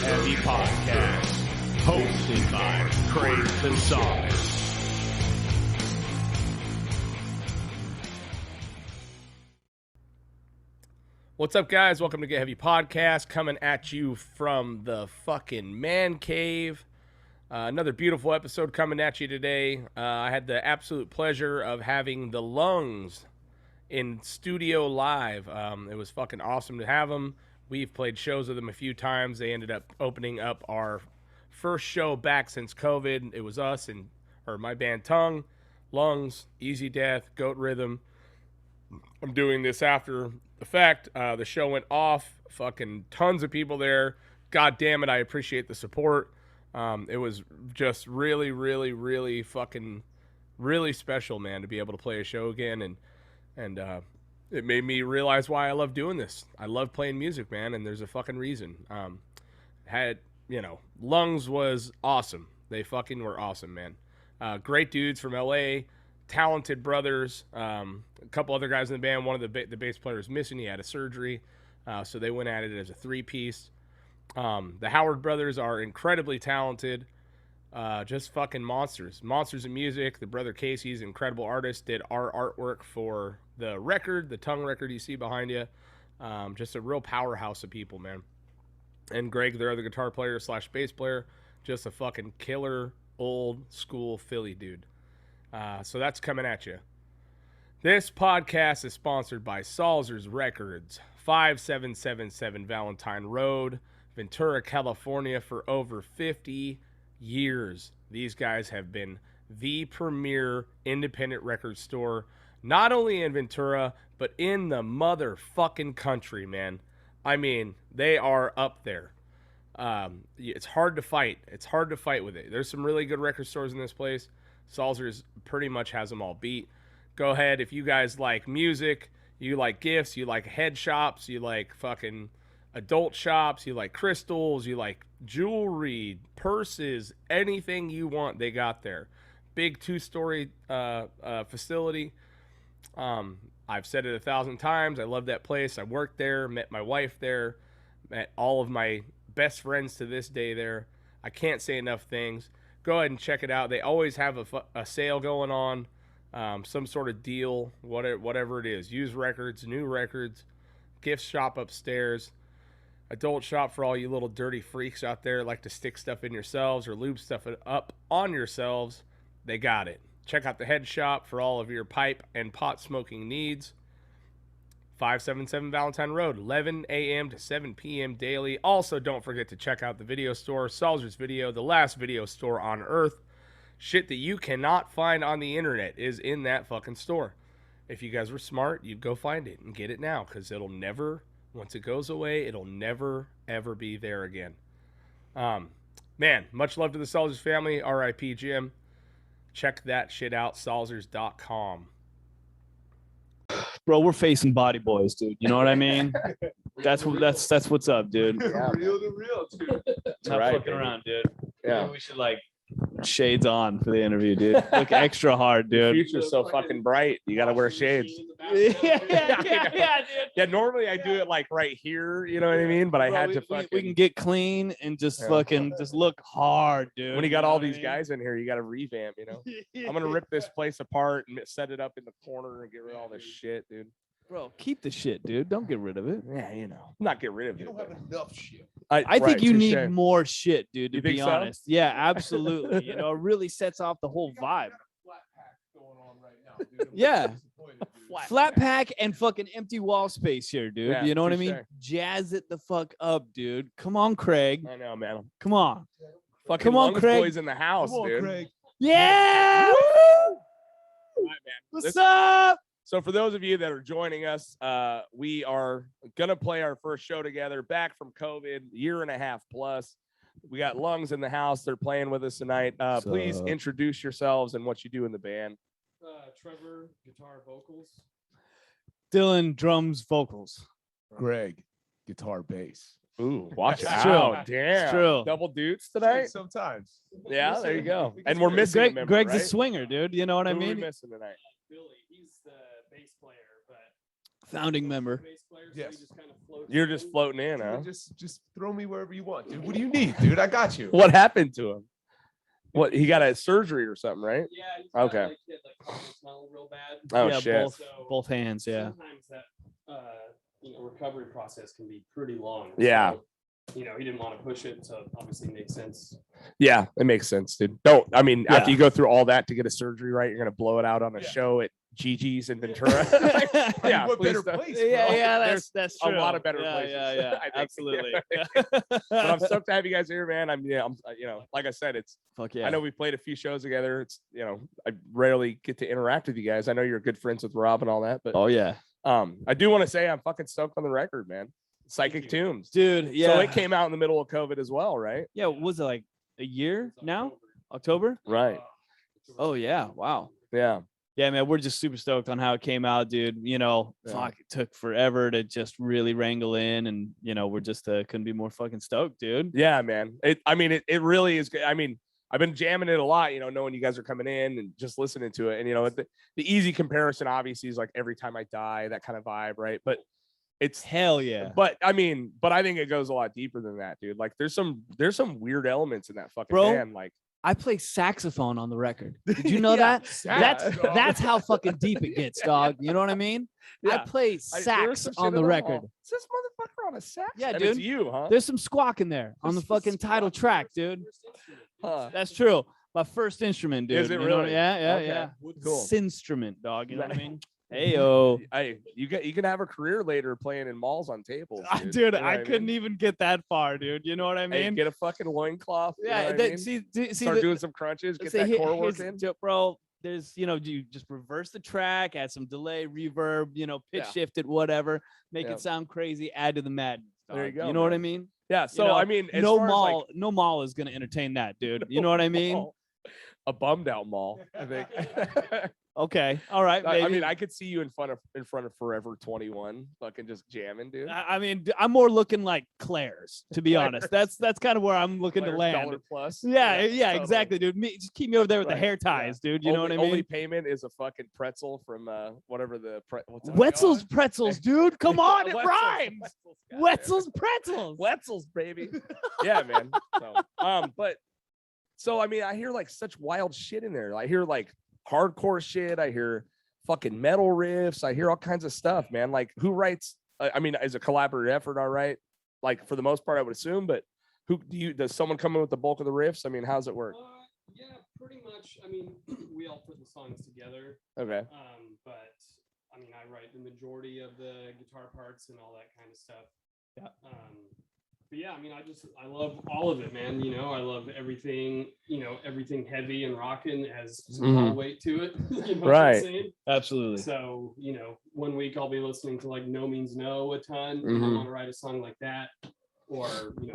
Heavy Podcast, hosted by Craig Gonzalez. What's up, guys? Welcome to Get Heavy Podcast, coming at you from the fucking man cave. Another beautiful episode coming at you today. I had the absolute pleasure of having the Lungs in studio live. It was fucking awesome to have them. We've played shows with them a few times. They ended up opening up our first show back since COVID. It was us or my band Tongue, Lungs, Easy Death, Goat Rhythm. I'm doing this after the fact. The show went off. Fucking tons of people there. God damn it, I appreciate the support. It was just really, really, really fucking really special, man, to be able to play a show again, and it made me realize why I love doing this. I love playing music, man, and there's a fucking reason. Lungs was awesome. They fucking were awesome, man. Great dudes from LA, talented brothers. A couple other guys in the band. One of the bass players missing. He had a surgery, so they went at it as a three-piece. The Howard brothers are incredibly talented, just fucking monsters in music. The brother Casey's an incredible artist, did our artwork for the record, the Tongue record you see behind you. Just a real powerhouse of people, man. And Greg, their other guitar player / bass player, just a fucking killer old school Philly dude. So that's coming at you. This podcast is sponsored by Salzer's Records, 5777 Valentine Road, Ventura, California, for over 50 years. These guys have been the premier independent record store, not only in Ventura, but in the motherfucking country, man. I mean, they are up there. It's hard to fight. It's hard to fight with it. There's some really good record stores in this place. Salzer's pretty much has them all beat. Go ahead, if you guys like music, you like gifts, you like head shops, you like fucking adult shops, you like crystals, you like jewelry, purses, anything you want, they got there. Big 2-story facility. I've said it 1,000 times. I love that place. I worked there, met my wife there, met all of my best friends to this day there. I can't say enough things. Go ahead and check it out. They always have a sale going on, some sort of deal, whatever it is. Used records, new records, gift shop upstairs. Adult shop for all you little dirty freaks out there like to stick stuff in yourselves or lube stuff up on yourselves. They got it. Check out the head shop for all of your pipe and pot smoking needs. 577 Valentine Road, 11 a.m. to 7 p.m. daily. Also, don't forget to check out the video store, Salzer's Video, the last video store on earth. Shit that you cannot find on the internet is in that fucking store. If you guys were smart, you'd go find it and get it now, because it'll never... Once it goes away, it'll never, ever be there again. Man, much love to the Salzers family. R.I.P. Jim. Check that shit out, salzers.com. Bro, we're facing body boys, dude. You know what I mean? That's what's up, dude. Yeah, Real to real, dude. Not right, fucking baby. around, dude. Yeah. Maybe we should shades on for the interview, dude. Look extra hard, The dude. future's so fucking bright. You gotta wear shades. yeah, dude. Yeah, normally I do it right here, you know what I mean? But I had to fucking... We can get clean and just fucking just look hard, dude. When you got all these guys in here, you gotta revamp, you know? I'm gonna rip this place apart and set it up in the corner and get rid of all this shit, dude. Bro, keep the shit, dude. Don't get rid of it. Yeah, you know. Not get rid of You it. don't have enough shit. I think right, you touche. need more shit, dude, to You be think so? honest. Yeah, absolutely. You know, it really sets off the whole vibe. Flat pack going on right now, dude. I'm Yeah. disappointed, dude. Flat pack and fucking empty wall space here, dude. Yeah, you know what I touche. mean? Jazz it the fuck up, dude. Come on, Craig. I know, man. Come on. Fucking Come on, Lungs Craig. boys in the house, Come on, dude. Craig. Yeah. All right, man. What's This- up? So for those of you that are joining us, we are going to play our first show together back from COVID, year and a half plus. We got Lungs in the house. They're playing with us tonight. Please introduce yourselves and what you do in the band. Trevor, guitar, vocals. Dylan, drums, vocals. Greg, guitar, bass. Ooh, watch It's out. true. Damn. It's true. Double dudes tonight? Sometimes. Yeah, there you go. And we're missing a Greg, member, Greg's right? a swinger, dude. You know what I Who are we mean? missing tonight? Billy, he's the bass player, but Founding member. Bass player, so Yes. he just kind of floats You're in. just floating in, huh? Dude, just throw me wherever you want, dude. What do you need, dude? I got you. What happened to him? What, he got a surgery or something, right? Yeah. He's got, Okay. Like, he had, like, carpal tunnel real bad. Oh yeah, shit. both hands. Yeah. Sometimes that recovery process can be pretty long. Yeah. So, he didn't want to push it, so obviously makes sense. Yeah, it makes sense, dude. I mean, Yeah. after you go through all that to get a surgery, right? You're gonna blow it out on a Yeah. show at Gigi's in Ventura. Yeah, what please better don't. place, bro? Yeah, There's that's a true. lot of better yeah, places. Yeah, I think. absolutely. But I'm stoked to have you guys here, man. I'm like I said, it's Fuck yeah. I know we played a few shows together. It's I rarely get to interact with you guys. I know you're good friends with Rob and all that, but Oh yeah, I do want to say I'm fucking stoked on the record, man. Psychic Tombs. dude. Yeah. So it came out in the middle of COVID as well, right? Yeah. What was it like a year It's now? October. October? Right. Oh yeah. Wow. Yeah. Yeah, man, we're just super stoked on how it came out, dude. Yeah. Fuck, it took forever to just really wrangle in, and we're just couldn't be more fucking stoked, dude. Yeah, man. It really is good. I mean, I've been jamming it a lot, knowing you guys are coming in and just listening to it. And the easy comparison obviously is like Every Time I Die, that kind of vibe, right? But it's Hell yeah. but I think it goes a lot deeper than that, dude. Like there's some weird elements in that fucking Bro, band. Like I play saxophone on the record. Did you know Yeah, that? dog. That's how fucking deep it gets, dog. You know what I mean? I Yeah. play There was sax some shit on in the wall. record. Is this motherfucker on a sax? Yeah, And dude. It's you, huh? There's some squawk in there on the There's some fucking title track, dude. Huh. That's true. My first instrument, dude. Is it You know what- really? Yeah, Okay. yeah. Cool. Instrument, dog. You know what I mean? Hey yo. You can have a career later playing in malls on tables, dude. Dude, You know I what couldn't mean? even get that far, dude. You know what I Hey, mean? get a fucking loincloth. you know Yeah, what I mean? see, Start the- doing some crunches, get see, that core work here's- in. bro. There's, you just reverse the track, add some delay, reverb, pitch Yeah. shift it, whatever, make Yeah. it sound crazy, add to the madness. There you dog. go, You know what I man. mean? Yeah. So know, I mean, as No far as, mall, no mall is gonna entertain that, dude. You know what I mean? a bummed out mall, I think. Okay, all right. I Maybe. mean, I could see you in front of Forever 21, fucking just jamming, dude. I mean, I'm more looking like Claire's, to be honest. Claire's. That's kind of where I'm looking to Claire's land. $1 plus. Yeah, totally. exactly, dude. Just keep me over there with Right, the hair yeah. ties, dude. You know what I mean? Only payment is a fucking pretzel from whatever the what's that Wetzel's called? pretzels, dude. Come on, it Wetzel's, rhymes. goddamn. Wetzel's pretzels. Wetzel's, baby. Yeah, man. So I mean, I hear like such wild shit in there. I hear like hardcore shit. I hear fucking metal riffs. I hear all kinds of stuff, man. Like who writes? I mean, is a collaborative effort, all right? Like for the most part, I would assume. But does someone come in with the bulk of the riffs? I mean, how's it work? Yeah, pretty much. I mean, we all put the songs together. Okay. But I mean, I write the majority of the guitar parts and all that kind of stuff. Yeah. But yeah, I mean, I love all of it, man. I love everything. Everything heavy and rocking has some tall weight to it. You know what I'm Right. saying? Absolutely. So 1 week I'll be listening to like No Means No a ton. I Mhm. want to write a song like that, or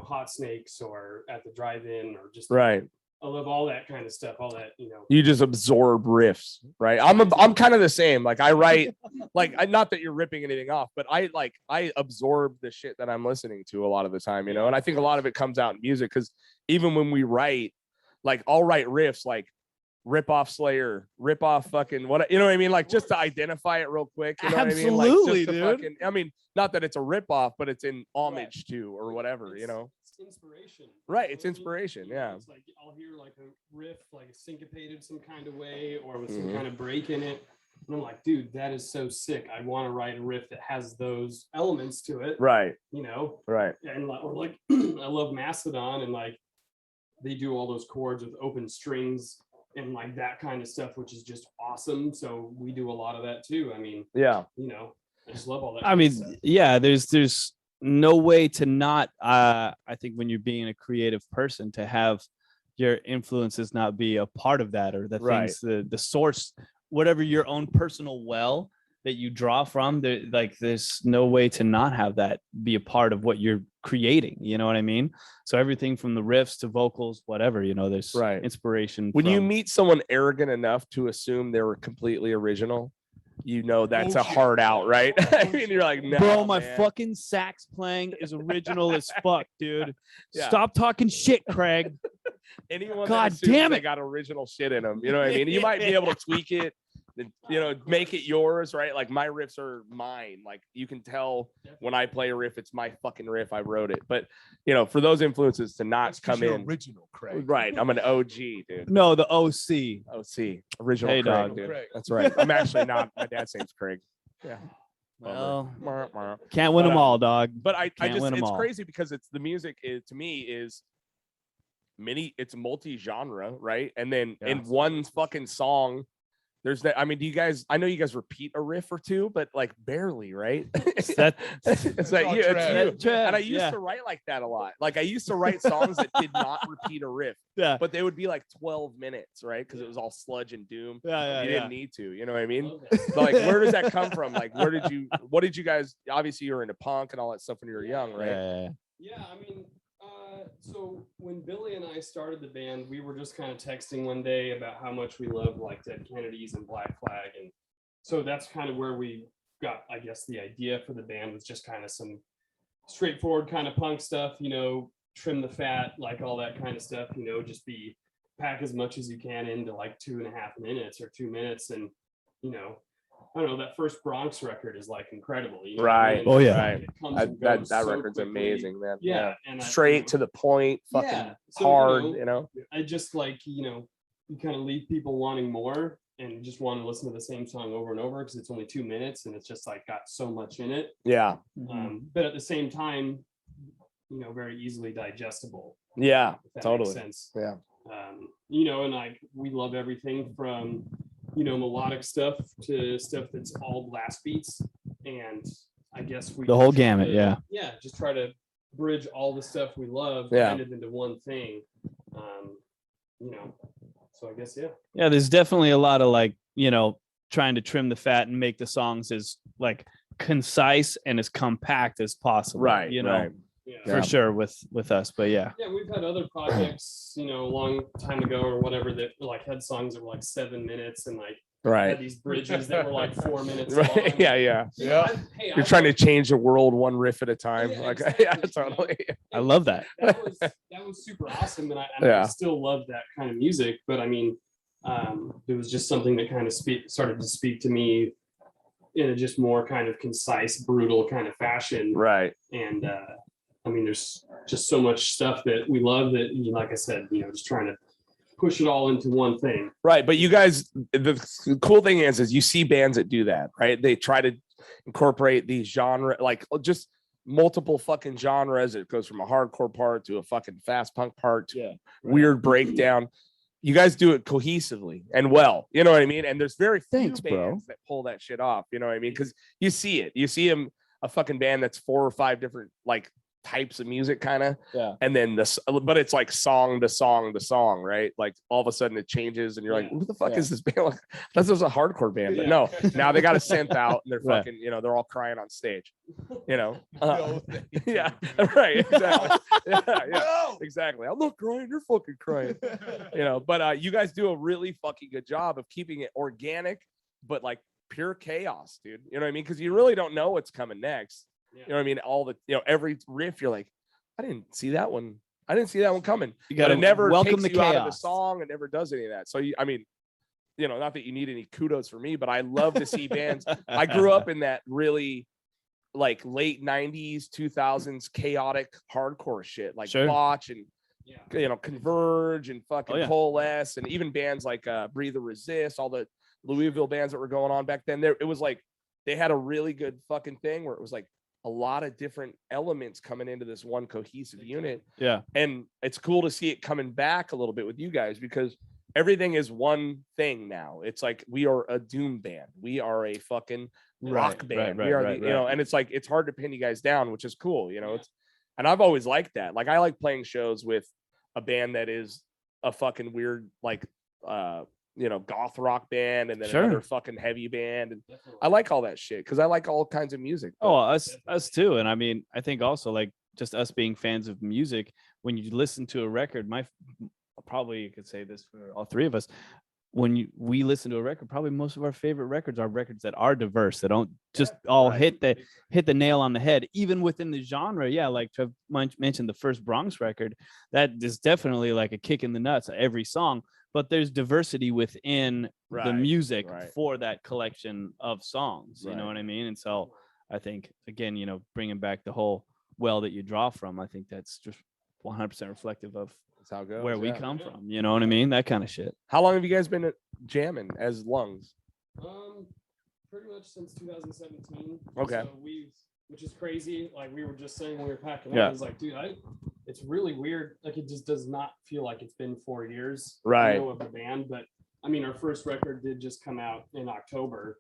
Hot Snakes, or At the Drive-In, or just Right. I love all that kind of stuff. All that You just absorb riffs, right? I'm kind of the same. Like I write, not that you're ripping anything off, but I absorb the shit that I'm listening to a lot of the time, and I think a lot of it comes out in music because even when we write, like I'll write riffs like rip off Slayer, rip off fucking what, you know what I mean? Like just to identify it real quick. You know what I mean? Like, Absolutely, just to dude. fucking, I mean, not that it's a rip off, but it's in homage to or whatever, It's inspiration. Right, You it's know what I mean? inspiration, yeah. It's like I'll hear like a riff, like syncopated some kind of way, or with some Mhm. kind of break in it. And I'm like, dude, that is so sick. I want to write a riff that has those elements to it. Right, right. And or like I love Mastodon, and like they do all those chords with open strings and like that kind of stuff, which is just awesome. So we do a lot of that too. I mean, Yeah. I just love all that. I kind mean, of stuff. yeah, there's no way to not I think when you're being a creative person to have your influences not be a part of that, or the Right. things, the source, whatever your own personal well that you draw from, there's no way to not have that be a part of what you're creating. You know what I mean? So everything from the riffs to vocals, whatever, there's Right. inspiration. When you from- meet someone arrogant enough to assume they were completely original, that's a Bullshit. hard out, right? I mean, you're like, no, Bro, my man. fucking sax playing is original as fuck, dude. Yeah. Stop talking shit, Craig. Anyone God that assumes damn they it. got original shit in them, you know what I mean? You might be able to tweak it, you know, make it yours, right? Like my riffs are mine. Like you can tell when I play a riff, it's my fucking riff. I wrote it. But you know, for those influences to not That's 'cause come you're in, original, Craig. right? I'm an OG, dude. No, the OC. OC, original Hey, Craig, dog. dude. Craig. That's right. I'm actually not. My dad's name's Craig. Yeah. Well, Bummer. can't win But, them all, dog. But I Can't just, win 'em it's all. crazy because it's the music is, to me is it's multi-genre, right? And then in one fucking song, there's that. I mean, do you guys? I know you guys repeat a riff or two, but like barely, right? That- it's like you, it's you. And I used yeah. to write like that a lot. Like I used to write songs that did not repeat a riff, Yeah. but they would be like 12 minutes, right? Because it was all sludge and doom. Yeah. You didn't need to, you know what I mean? Love that. But like, where does that come from? Like, what did you guys? Obviously, you were into punk and all that stuff when you were young, right? Yeah. Yeah, I mean, so when Billy and I started the band, we were just kind of texting one day about how much we love like Dead Kennedys and Black Flag, and so that's kind of where we got, I guess, the idea for the band was just kind of some straightforward kind of punk stuff, you know, trim the fat, like all that kind of stuff, you know, just pack as much as you can into like 2.5 minutes or 2 minutes, and you know. I don't know, that first Bronx record is like incredible. You know what I Right. mean? Oh, yeah. Like, it comes and That goes that so record's quickly. amazing, man. Yeah. And Straight to the point, fucking so, hard, you know. I just like, you know, you kind of leave people wanting more and just want to listen to the same song over and over because it's only 2 minutes and it's just like got so much in it. Yeah. But at the same time, you know, very easily digestible. Yeah. If that Totally. makes sense. Yeah. You know, and like we love everything from, you know, melodic stuff to stuff that's all blast beats. And I guess we The whole try gamut, to- yeah. Yeah, just try to bridge all the stuff we love Yeah. kind of into one thing. You know, so I guess Yeah, there's definitely a lot of like, you know, trying to trim the fat and make the songs as like concise and as compact as possible. Right. You know, Right. yeah. for sure with us. But yeah. Yeah, we've had other projects, you know, a long time ago or whatever that like had songs that were like 7 minutes and like had Right. these bridges that were like 4 minutes long. Right. Yeah. Yeah. You know, You're trying to change the world one riff at a time. Yeah, Like, exactly, yeah, you know. totally. I love that. That was super awesome, and I Yeah. still love that kind of music. But I mean, it was just something that kind of started to speak to me in a just more kind of concise, brutal kind of fashion. Right. And I mean, there's just so much stuff that we love that, you know, like I said, you know, just trying to push it all into one thing. Right. But you guys, the cool thing is you see bands that do that, right? They try to incorporate these genre, like just multiple fucking genres. It goes from a hardcore part to a fucking fast punk part to weird breakdown. You guys do it cohesively and well, you know what I mean? And there's very few Thanks, bro. bands that pull that shit off, you know what I mean? Because you see it. You see a fucking band that's 4 or 5 different like types of music kind of, and then this, but it's like song to song to song, right? Like all of a sudden it changes and you're like, who the fuck is this band? Like, this was a hardcore band, but no, now they got a synth out and they're fucking, you know, they're all crying on stage, you know. Yeah, right, exactly. Yeah, exactly. I'm not crying, you're fucking crying, you know. But you guys do a really fucking good job of keeping it organic, but like pure chaos, dude. You know what I mean? Because you really don't know what's coming next. You know what I mean? All the, you know, every riff, you're like, I didn't see that one. I didn't see that one coming. You got to never welcome takes the you out of the chaos. song. It never does any of that. So I mean, you know, not that you need any kudos for me, but I love to see bands. I grew up in that really like late 90s, 2000s chaotic hardcore shit, like Botch and you know, Converge and fucking Coalesce, and even bands like Breathe or Resist, all the Louisville bands that were going on back then. There, it was like they had a really good fucking thing where it was like a lot of different elements coming into this one cohesive unit. Yeah. And it's cool to see it coming back a little bit with you guys because everything is one thing now. It's like we are a doom band. We are a fucking rock band. We are, you know, and it's like it's hard to pin you guys down, which is cool, you know. It's, and I've always liked that. Like I like playing shows with a band that is a fucking weird, like you know, goth rock band and then another fucking heavy band. And I like all that shit because I like all kinds of music. Oh, us too. And I mean, I think also like just us being fans of music, when you listen to a record, probably you could say this for all three of us. When we listen to a record, probably most of our favorite records are records that are diverse, that don't just all hit the nail on the head, even within the genre. Yeah, like Trev mentioned the first Bronx record, that is definitely like a kick in the nuts every song. but there's diversity within the Right, music right. for that collection of songs. You know Right. what I mean? And so I think, again, bringing back the whole well that you draw from, I think that's just 100% reflective of That's how it goes. where we yeah. come from. You know what I mean? That kind of shit. How long have you guys been jamming as Lungs? Pretty much since 2017. Okay. So which is crazy. Like we were just saying when we were packing Yeah. up, it's like, dude, it's really weird. Like it just does not feel like it's been 4 years. Right. Of the band, but I mean, our first record did just come out in October.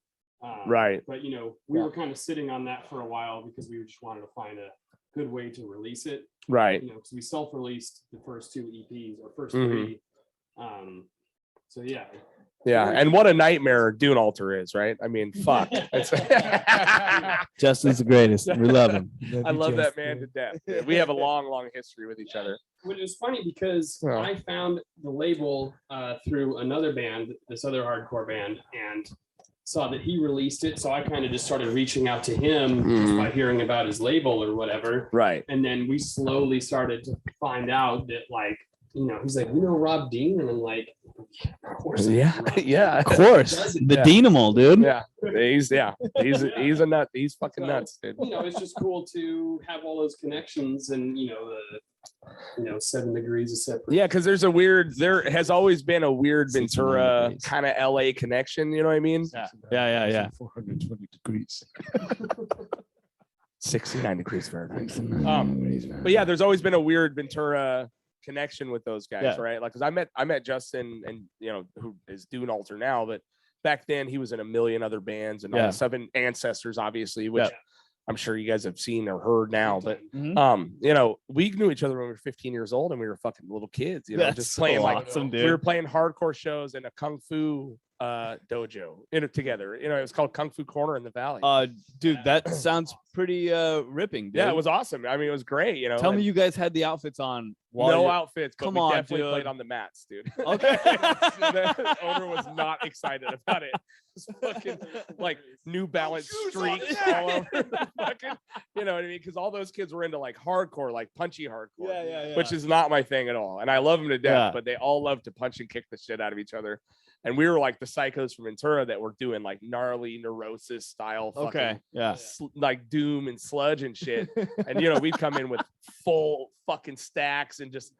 Right. But we were kind of sitting on that for a while because we just wanted to find a good way to release it. Right. Because we self-released the first 2 EPs or first Mhm. 3. So yeah. Yeah. And what a nightmare Dune Alter is, right? I mean, fuck. Justin's the greatest. We love him. I love that man to death. dude. We have a long, long history with each other. Which is funny because Oh. I found the label through another band, this other hardcore band, and saw that he released it. So I kind of just started reaching out to him just by hearing about his label or whatever. Right. And then we slowly started to find out that, like, he's like, Rob Dean? And I'm like, of course. I know Yeah. Rob Dean. Yeah. Of course. The Yeah. Dynamo, dude. Yeah. He's a nut. He's fucking So, nuts, dude. It's just cool to have all those connections and, the 7 degrees of separation. Yeah, because there has always been a weird Ventura kind of LA connection, you know what I mean? Yeah. 420 degrees. 69 degrees Fahrenheit. But yeah, there's always been a weird Ventura connection with those guys, Yeah. right? Like, because I met Justin, and who is Dune Alter now, but back then he was in a million other bands and all Yeah. the stuff, and Ancestors, obviously, which Yeah. I'm sure you guys have seen or heard now. But Mhm. we knew each other when we were 15 years old, and we were fucking little kids, That's just so playing like awesome, we were dude. playing hardcore shows in a kung fu dojo together. It was called Kung Fu Corner in the Valley. Dude, that sounds pretty ripping, dude. Yeah, it was awesome. I mean, it was great. Tell me and you guys had the outfits on. no outfits, but Come we on, definitely dude. played on the mats, dude. Okay. The owner was not excited about it. It's fucking like New Balance streaks all over the fucking, you know what I mean? Because all those kids were into like hardcore, like punchy hardcore, Yeah. which is not my thing at all. And I love them to death, Yeah. but they all love to punch and kick the shit out of each other. And we were like the psychos from Ventura that were doing like gnarly Neurosis style fucking Okay. Yeah. like doom and sludge and shit. And we'd come in with full fucking stacks and just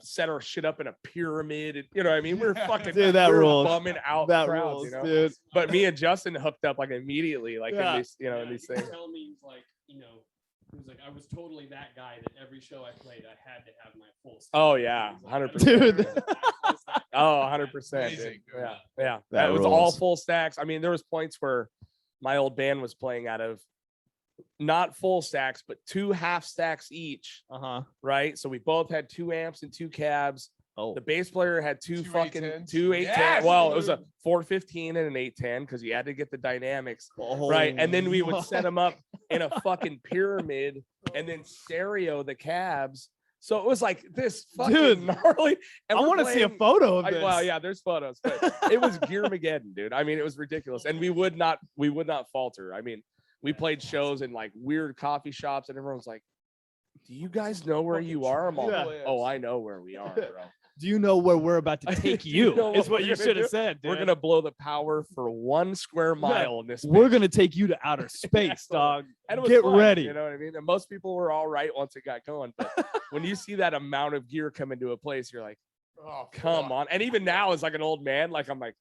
set our shit up in a pyramid. And, you know what I mean? We were fucking Dude, that we were rules. bumming out That crowds, rules, dude. But me and Justin hooked up like immediately, like Yeah. in these, in these He things. tell me, he's like, he was like, I was totally that guy that every show I played, I had to have my full stuff. Oh yeah, He's like, 100%. Dude. Oh, 100%. Amazing, Dude. dude. Yeah. That That was all rules. full stacks. I mean, there was points where my old band was playing out of not full stacks, but 2 half stacks each. Right. So we both had 2 amps and 2 cabs. Oh. The bass player had two 2 fucking 810s. 2 810. Yes, Well, it was a dude. 415 and an 810 because you had to get the dynamics Oh, right. And then we would my- set them up in a fucking pyramid and then stereo the cabs. So it was like this fucking Dude, gnarly. And I we're want to see a playing- photo of this. well, yeah, there's photos, but it was Gearmageddon, dude. I mean, it was ridiculous, and we would not falter. I mean, we played shows in like weird coffee shops, and everyone's like, "Do you guys know where you are?" I'm all, Yeah. "Oh, I know where we are, bro. Do you know where we're about to take you? know Is what what we're you gonna should have do? said. We're dude. gonna blow the power for 1 square mile in this. We're bitch." gonna take you to outer space, dog. And it was Get fun, ready. You know what I mean? And most people were all right once it got going, but when you see that amount of gear come into a place, you're like, Oh, come on. And even now, as like an old man, like I'm like,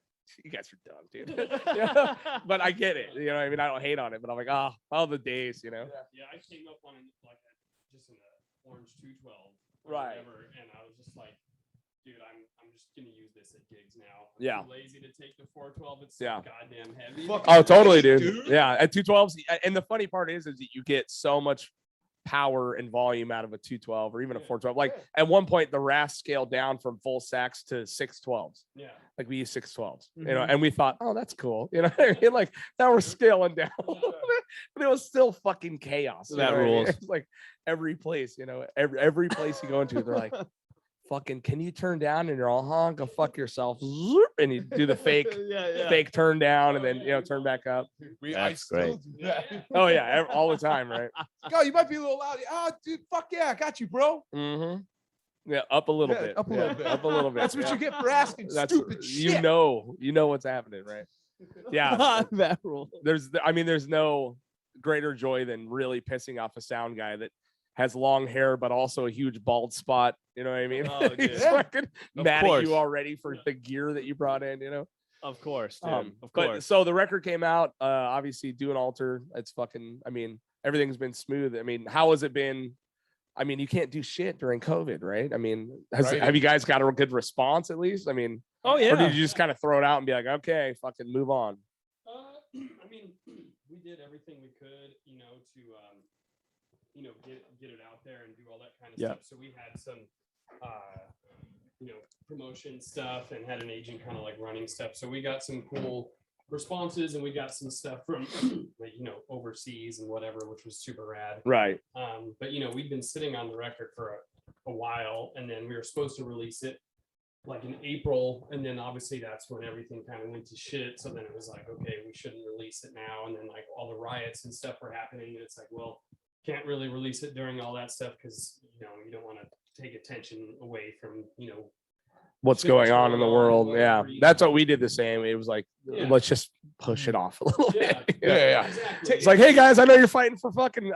you guys are dumb, dude. You know? But I get it. You know what I mean? I don't hate on it, but I'm like, oh, all the days, Yeah, I came up on like just in a orange 212, or Right. whatever, and I was just like, dude, I'm just gonna use this at gigs now. I'm Yeah. too lazy to take the 412. It's so Yeah. goddamn heavy. Fuck Oh, totally, Dude. dude. Yeah, at 212s. And the funny part is that you get so much power and volume out of a 212 or even a 412. Like at one point, the RAS scaled down from full sax to 612s. Yeah. Like we use 612s, Mm-hmm. and we thought, oh, that's cool. You know what I mean? Like now we're scaling down, but it was still fucking chaos. you That know what I mean? rules. It's like every place, every place you go into, they're like, fucking, can you turn down? And you're all, go fuck yourself. Zoop, and you do the fake turn down and then, turn back up. I That's still great. do that. Oh yeah, all the time, right? Go, you might be a little loud. Oh, dude, fuck yeah, I got you, bro. Mm-hmm. Yeah, up a little Yeah, bit. up a Yeah, little bit. Up a little bit. That's what yeah. you get for asking That's stupid shit. you know what's happening, right? Yeah. that rule. There's no greater joy than really pissing off a sound guy that has long hair but also a huge bald spot. You know what I mean? Oh, dude. He's Yeah. fucking Of mad at course. you already for the gear that you brought in. You know. Of course, dude. Of But course. so the record came out. Obviously, do an altar. It's fucking. I mean, everything's been smooth. I mean, how has it been? I mean, you can't do shit during COVID, right? I mean, Right. have you guys got a good response at least? I mean, Oh or yeah. did you just kind of throw it out and be like, okay, fucking move on? I mean, we did everything we could, to get it out there and do all that kind of Yeah. stuff. So we had some, promotion stuff and had an agent kind of like running stuff. So we got some cool responses and we got some stuff from, overseas and whatever, which was super rad. Right. But we'd been sitting on the record for a while, and then we were supposed to release it like in April, and then obviously that's when everything kind of went to shit. So then it was like, okay, we shouldn't release it now, and then like all the riots and stuff were happening, and it's like, well, can't really release it during all that stuff because you don't want to take attention away from What's shit going that's on in the going on, world? Yeah, whatever, that's what we did the same. It was like, Yeah. let's just push it off a little Yeah. bit. Yeah. Exactly. It's like, hey guys, I know you're fighting for fucking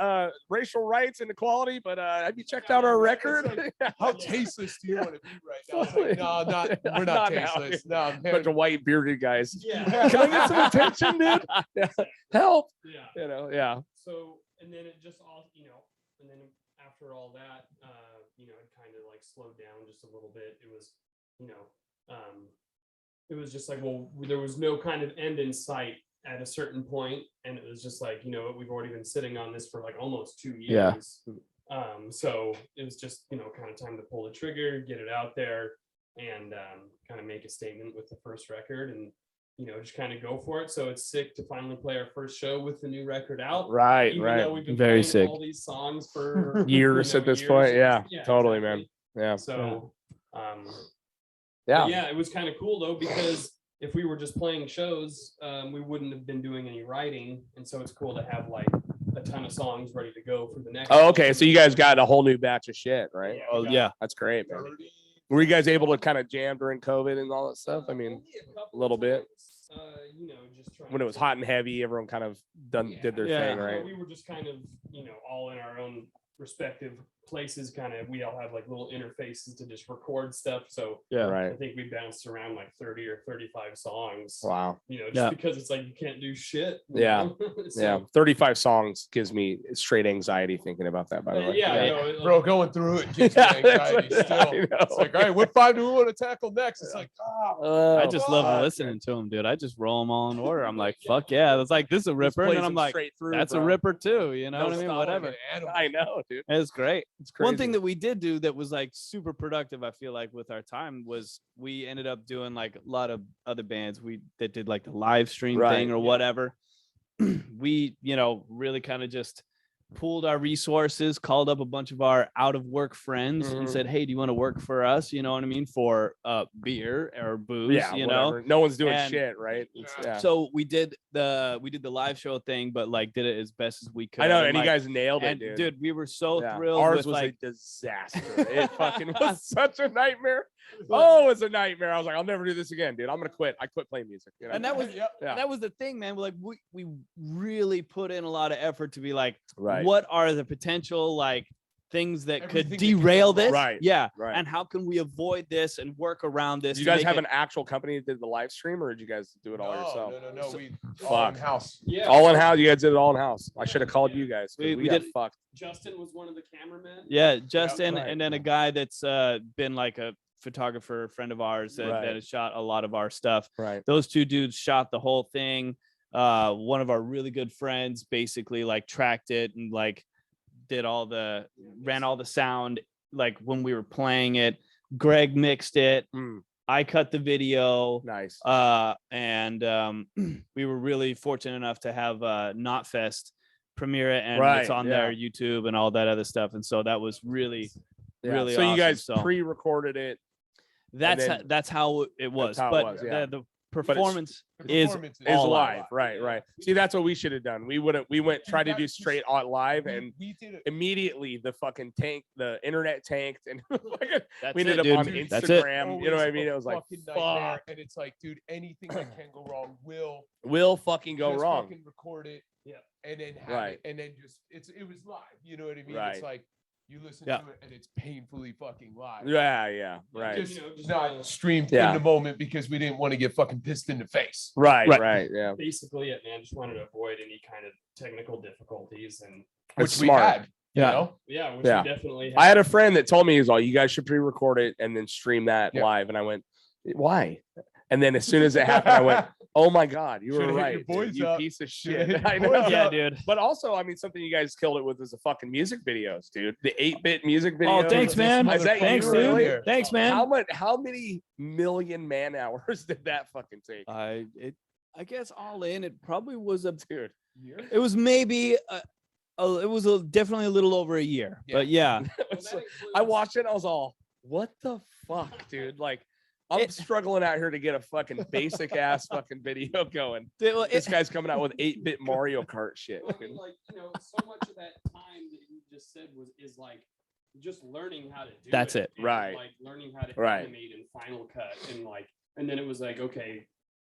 racial rights and equality, but have you checked out our record? How tasteless do you want to be right now? It's like, no, we're not Not now, tasteless. dude. No, man. Bunch of white bearded guys. Yeah. Can I get some attention, dude? Yeah. Help. Yeah. Yeah. So, and then it just all, and then after all that, it kind of like slowed down just a little bit. It was, it was just like, well, there was no kind of end in sight at a certain point, and it was just like, we've already been sitting on this for like almost 2 years. Yeah. So it was just, kind of time to pull the trigger, get it out there, and kind of make a statement with the first record, and just kind of go for it. So it's sick to finally play our first show with the new record out. Right. Even Right. though we've been Very playing sick. all these songs for Years at this point. Yeah. Totally, exactly. man. Yeah. So, Yeah. but yeah, it was kind of cool though, because if we were just playing shows, we wouldn't have been doing any writing, and so it's cool to have like a ton of songs ready to go for the next. Oh, okay. So you guys got a whole new batch of shit, right? we Oh got yeah. That's great, man. 30. Were you guys able to kind of jam during COVID and all that stuff? I mean, only couple a little of bit. times, just trying when it was to- hot and heavy, everyone kind of did their Yeah. thing, right? We were just kind of, all in our own respective places. Kind of, we all have like little interfaces to just record stuff. So Yeah. Right. I think we bounced around like 30 or 35 songs. Wow. Just Yeah. because it's like you can't do shit. Yeah. So, Yeah. 35 songs gives me straight anxiety thinking about that, by the way. yeah. Bro, going through it gives me Yeah, that's anxiety what- still. I know. It's like, all right, what 5 do we want to tackle next? It's like, I just love fuck. listening to them, dude. I just roll them all in order. I'm like, fuck yeah. It's like, this is a ripper. And then I'm like, that's a ripper too. You know No what I mean? stop. Whatever. I know, dude. It's great. It's crazy. One thing that we did do that was like super productive, I feel like, with our time was we ended up doing like a lot of other bands that did like the live stream Right. thing or whatever. We, really kind of just pooled our resources, called up a bunch of our out of work friends and Mhm. said, hey, do you want to work for us? You know what I mean? For beer or booze, yeah, you whatever. No one's doing And- shit, right? Yeah. So we did the live show thing, but like did it as best as we could. I know, And, and you like, guys nailed it, and dude. dude, we were so Yeah. thrilled Ours with was like a disaster. It fucking was such a nightmare. Oh, it was a nightmare. I was like, I'll never do this again, dude. I'm gonna quit. I quit playing music. You know? and that was Yep. Yeah. that was the thing, man. We really put in a lot of effort to be like, Right. what are the potential like things that Everything could that could go derail wrong. this? Right, Yeah. right. And how can we avoid this and work around this? Did you to guys make have it- an actual company that did the live stream, or did you guys do it all yourself? No. We all Fuck. in house. Yeah. All in house. You guys did it all in house. I should have called you guys. 'Cause We we did- got fucked. Justin was one of the cameramen. Yeah, Justin, right. and then a guy that's been like a photographer, friend of ours that Right. has shot a lot of our stuff. Right. Those two dudes shot the whole thing. One of our really good friends basically like tracked it and like ran all the sound like when we were playing it. Greg mixed it. Mm, I cut the video. nice. And we were really fortunate enough to have Knotfest premiere it, and Right, it's on their YouTube and all that other stuff. And so that was really Yeah. really So you awesome, guys so- pre-recorded it. that's then- that's how it was. how it But was, yeah. the performance The is performance Is all live, live. right, right. See, that's what we should have done. We went Dude, tried to that do was- straight on live, we, and we did it. immediately the internet tanked, and That's we ended it, up dude. on Dude, That's it. Instagram. You know what I mean? a It was like, fucking nightmare, fuck, and it's like, dude, anything that can go wrong will fucking go just wrong. Fucking record it, Yeah. and then have Right. it, and then just it was live. You know what I mean? Right. It's like you listen Yeah. to it, and it's painfully fucking live. Yeah, right, Just, You know, just not kinda- streamed Yeah. in the moment because we didn't want to get fucking pissed in the face. right, Right. right. Yeah, basically it, man. Just wanted to avoid any kind of technical difficulties, and Which It's we smart. had. You Yeah. know? yeah, which Yeah. we definitely. I had a friend that told me, he's all, you guys should pre-record it and then stream that Yeah. live, and I went, why? And then as soon as it happened, I went, oh my god, you Shoulda were hit right, your dude, boys you up. piece of Shoulda shit. hit your I know. boys Yeah, up. dude. But also, I mean, something you guys killed it with is the fucking music videos, dude. The 8-bit music videos. Oh, thanks, man. Is that Thanks, you, dude. really? Thanks, man. How many million man hours did that fucking take? I guess all in, it probably was a Dude. It was maybe it was definitely a little over a year. Yeah. But yeah, It was like- I watched it and I was all, what the fuck, dude? Like, I'm struggling out here to get a fucking basic ass fucking video going. This guy's coming out with 8-bit Mario Kart shit. Well, I mean, dude. like, you know, so much of that time that you just said is like just learning how to do That's it. and, Right. like learning how to Right. animate in Final Cut, and then it was like, okay,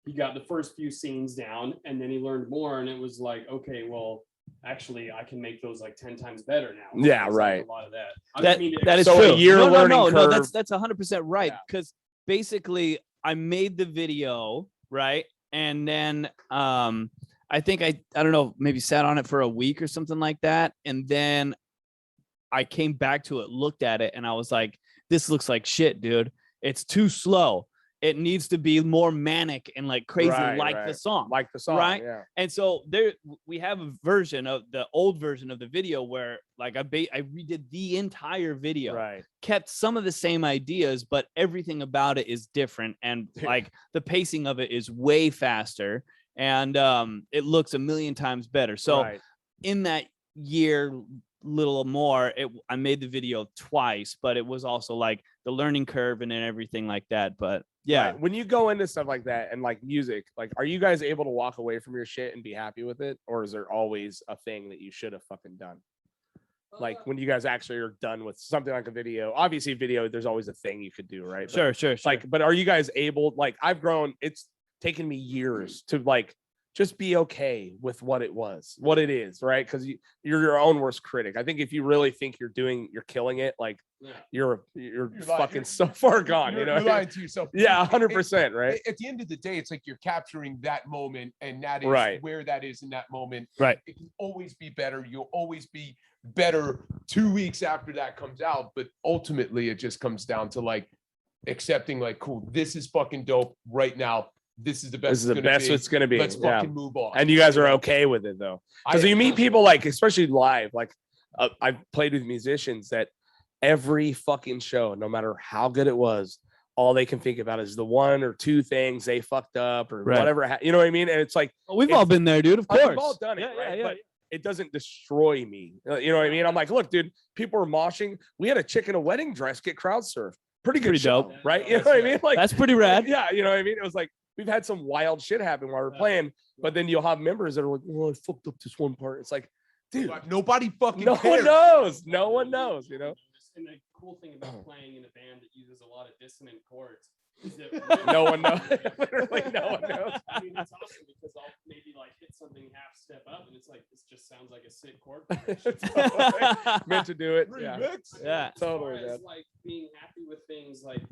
he got the first few scenes down, and then he learned more, and it was like, okay, well, actually I can make those like 10 times better now. Yeah, It's like right. a lot of that. I that mean, that is So a true. year no, learning no, curve. that's 100% right. Yeah. Because basically, I made the video right, and then I think I don't know, maybe sat on it for a week or something like that, and then I came back to it, looked at it, and I was like, "This looks like shit, dude. It's too slow. It needs to be more manic and like crazy, Right, like right. the song." Like the song, Right? yeah. And so there we have a version of the old version of the video where like I redid the entire video, Right. kept some of the same ideas, but everything about it is different. And like the pacing of it is way faster, and it looks a million times better. So right. in that year, little more, I made the video twice, but it was also like the learning curve and then everything like that. But yeah, Right. When you go into stuff like that and like music, like, are you guys able to walk away from your shit and be happy with it? Or is there always a thing that you should have fucking done? Like when you guys actually are done with something like a video, obviously video, there's always a thing you could do, right? But, sure. like, but are you guys able, like, I've grown, it's taken me years to like just be okay with what it is, right? Because you're your own worst critic. I think if you really think you're killing it, like yeah. you're lying. fucking so far gone, you know? You're lying to yourself. Yeah, It- 100%, right? At the end of the day, it's like you're capturing that moment, and that is Right. where that is in that moment. Right. It can always be better. You'll always be better 2 weeks after that comes out. But ultimately, it just comes down to like accepting, like, cool, this is fucking dope right now. This is the best. This is the best it's gonna be. Let's Yeah. fucking move on. And you guys are know? okay with it though, I because you am meet personally- people like, especially live, like I've played with musicians that every fucking show, no matter how good it was, all they can think about is the one or two things they fucked up or Right. whatever. You know what I mean? And it's like, We've all been there, dude. Of course, we've all done it, Yeah, right? yeah. But it doesn't destroy me. You know what I mean? I'm like, look, dude, people are moshing. We had a chick in a wedding dress get crowd surfed. Pretty good Pretty show, dope. right? You know what I mean? Like, That's pretty rad. yeah, you know what I mean? It was like, we've had some wild shit happen while we're playing, but then you'll have members that are like, "Oh, I fucked up this one part." It's like, dude, Nobody fucking no cares. one knows. No one knows, you know? And the cool thing about playing in a band that uses a lot of dissonant chords is that No one knows. Literally, no one knows. I mean, it's awesome because I'll maybe like hit something half step up, and it's like this just sounds like a sick chord progression. Meant to do it. Yeah. Remix. Yeah. As far Totally, as, man. like being happy with things, like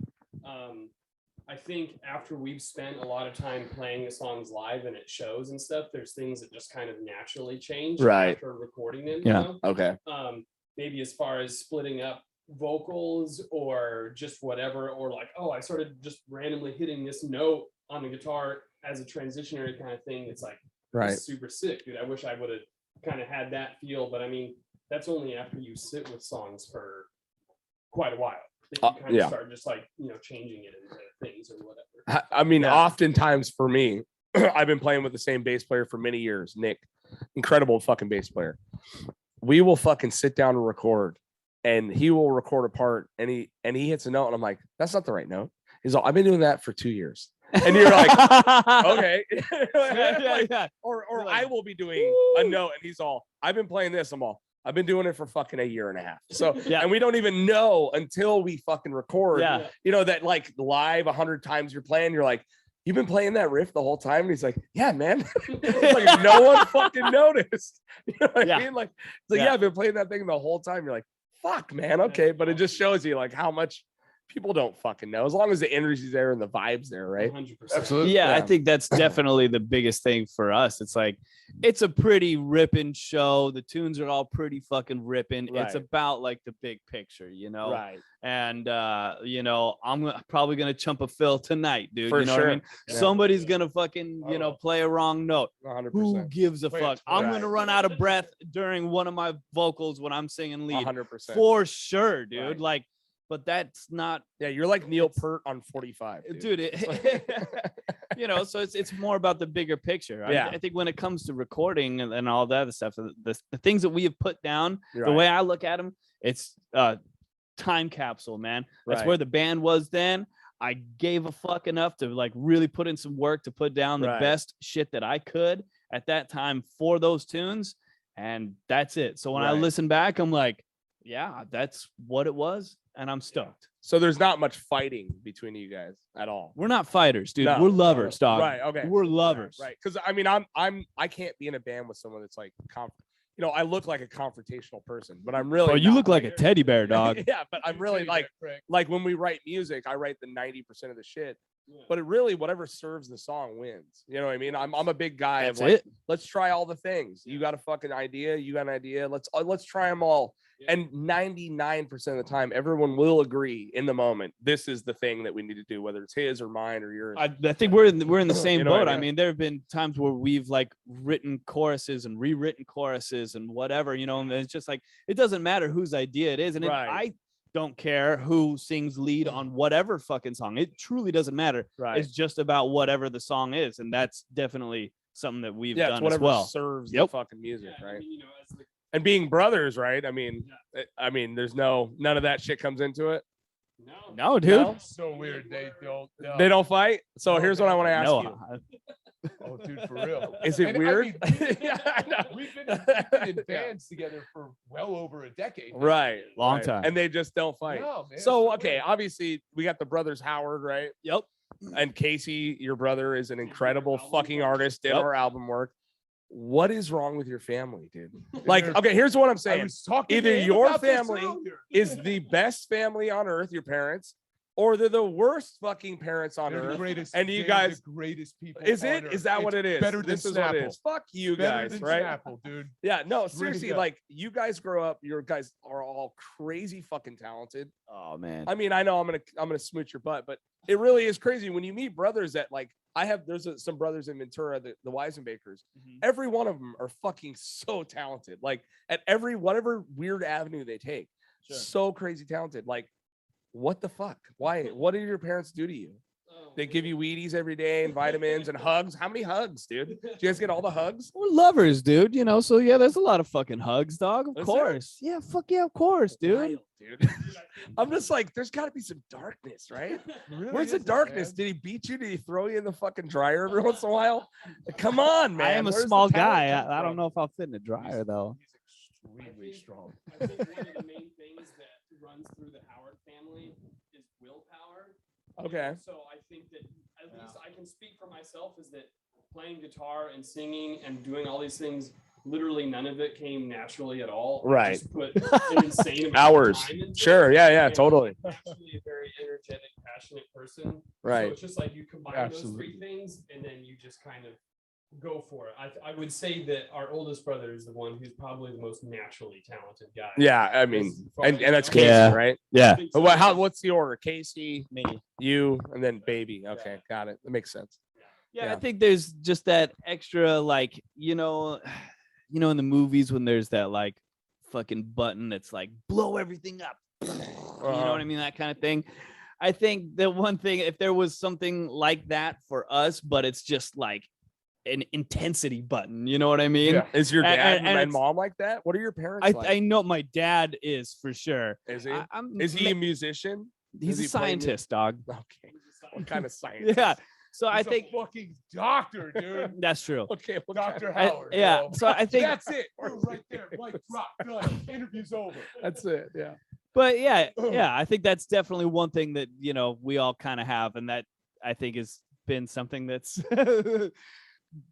I think after we've spent a lot of time playing the songs live and at shows and stuff, there's things that just kind of naturally change Right. after recording them. Yeah. You know? Okay. Maybe as far as splitting up vocals or just whatever, or like, oh, I started just randomly hitting this note on the guitar as a transitionary kind of thing. It's like, Right. it's super sick, dude. I wish I would have kind of had that feel, but I mean, that's only after you sit with songs for quite a while that you kind of yeah. start just like, you know, changing it into things or whatever. I mean, Yeah. oftentimes for me, I've been playing with the same bass player for many years, Nick, incredible fucking bass player. We will fucking sit down and record, and he will record a part, and he hits a note, and I'm like, that's not the right note. He's all, I've been doing that for 2 years. And you're like, okay. Like, yeah. or You're like, I will be doing a note and he's all, I've been playing this. I'm all, I've been doing it for fucking a year and a half. So, Yeah. and we don't even know until we fucking record, Yeah. you know, that like live 100 times you're playing, you're like, you've been playing that riff the whole time. And he's like, yeah, man. It's like no one fucking noticed. You know what I mean? Like, it's like, yeah, I've been playing that thing the whole time. You're like, fuck, man. Okay. But it just shows you like how much people don't fucking know, as long as the energy's there and the vibes there, right? 100%. Absolutely. Yeah, I think that's definitely the biggest thing for us. It's like, it's a pretty ripping show. The tunes are all pretty fucking ripping. It's Right. about like the big picture, you know? Right. And, you know, probably going to chump a fill tonight, dude. For you know what I sure. mean? Yeah. Somebody's going to fucking, you know, play a wrong note. 100%. Who gives a Wait, fuck? I'm going to right. run out of breath during one of my vocals when I'm singing lead. 100%. For sure, dude. Right. Like, but that's not, Yeah, you're like Neil Peart on 45, dude. you know, so it's more about the bigger picture. Yeah. I think when it comes to recording and all that other stuff, the things that we have put down, You're the right. way I look at them, it's time capsule, man. That's Right. where the band was then. I gave a fuck enough to like really put in some work to put down the Right. best shit that I could at that time for those tunes. And that's it. So when I Right. listen back, I'm like, yeah, that's what it was. And I'm stoked. So there's not much fighting between you guys at all. We're not fighters, dude. No, We're no, lovers, dog. Right. Okay. We're lovers. Right. Because I mean, I can't be in a band with someone that's like, you know, I look like a confrontational person, but I'm really. Oh, you not. look like a teddy bear, dog. Yeah, but I'm really like when we write music, I write the 90% of the shit. Yeah. But it really, whatever serves the song wins. You know what I mean? I'm a big guy That's of like, it. let's try all the things. You got a fucking idea. You got an idea. Let's try them all. Yeah. And 99% of the time, everyone will agree in the moment. This is the thing that we need to do, whether it's his or mine or yours. I think we're in the same You know what I boat. I mean? mean, there have been times where we've like written choruses and rewritten choruses and whatever, you know, and it's just like, it doesn't matter whose idea it is. And Right. I don't care who sings lead on whatever fucking song. It truly doesn't matter. Right. It's just about whatever the song is. And that's definitely something that we've Yeah, it's done as whatever well. serves the Yep. fucking music, Yeah, right? I mean, you know, as the And being brothers, right? I mean, there's none of that shit comes into it. No, dude. No? So weird. They don't. No. They don't fight. So No, here's they what I don't. want to ask No, you. Oh, dude, for real. Is it And I weird? mean, Yeah, I know. we've been in bands together for well over a decade. now. Right. Long right. time. And they just don't fight. No, man, So, it's okay, weird. obviously we got the brothers Howard, right? Yep. And Casey, your brother, is an incredible album fucking work. artist, did Yep. our album work. What is wrong with your family, dude? Like, Dude, okay, here's what I'm I saying. was talking Either to him your about this family earlier. Is the best family on earth, your parents, or they're the worst fucking parents on They're the earth? greatest, and you they're guys- the greatest people. Is on it? earth. Is that what It's it is? Better than This is what it Snapple. is. Fuck you Better guys, than right? Snapple, dude. Yeah, no, Straight seriously, up. like you guys grow up, your guys are all crazy fucking talented. Oh, man. I mean, I know I'm gonna smooch your butt, but it really is crazy when you meet brothers that like there's some brothers in Ventura, the Weisenbakers. Mhm. Every one of them are fucking so talented. Like at whatever weird avenue they take, Sure. so crazy talented. Like, what the fuck? Why? What did your parents do to you? They give you Wheaties every day and vitamins and hugs. How many hugs, dude? Do you guys get all the hugs? We're lovers, dude. You know, so yeah, there's a lot of fucking hugs, dog. Of Is there? course. Yeah, fuck yeah, of course, dude. Wild, dude. I'm just like, there's got to be some darkness, right? Really Where's the isn't, darkness? man. Did he beat you? Did he throw you in the fucking dryer every once in a while? Like, come on, man. I am a Where's the small talent guy. come I don't from? know if I'll fit in a dryer though. He's extremely strong. I think one of the main things that runs through the Howard family is willpower. Okay. So I think that at least I can speak for myself is that playing guitar and singing and doing all these things, literally none of it came naturally at all. I Right. just put an insane amount Hours. of time into Sure. it. Yeah. Yeah. And Totally. I'm actually a very energetic, passionate person. So Right. it's just like you combine those Absolutely. three things and then you just kind of go for it. I would say that our oldest brother is the one who's probably the most naturally talented guy. Yeah. I mean, As far and as, that's you know, Casey, Yeah. right? Yeah. I think But so. what's the order? Casey, Me. you, and then baby. Okay. Got it. That makes sense. Yeah, Yeah. I think there's just that extra, like, you know, in the movies when there's that like fucking button that's like blow everything up. You know what I mean? That kind of thing. I think the one thing, if there was something like that for us, but it's just like an intensity button, you know what I mean? Yeah. Is your And- dad and and it's- mom like that? What are your parents I like? know my dad is for sure. Is he? I'm, Is he a musician? He's does a he play scientist, dog. Okay. What kind of science? Yeah. So I He's a think fucking doctor, dude. that's true. Okay, well, Dr. I- Howard. yeah. bro. So I think, That's it. Boom, right there. Mic drop. Done. Interview's over. that's it. Yeah. but yeah, I think that's definitely one thing that we all kind of have, and that I think has been something that's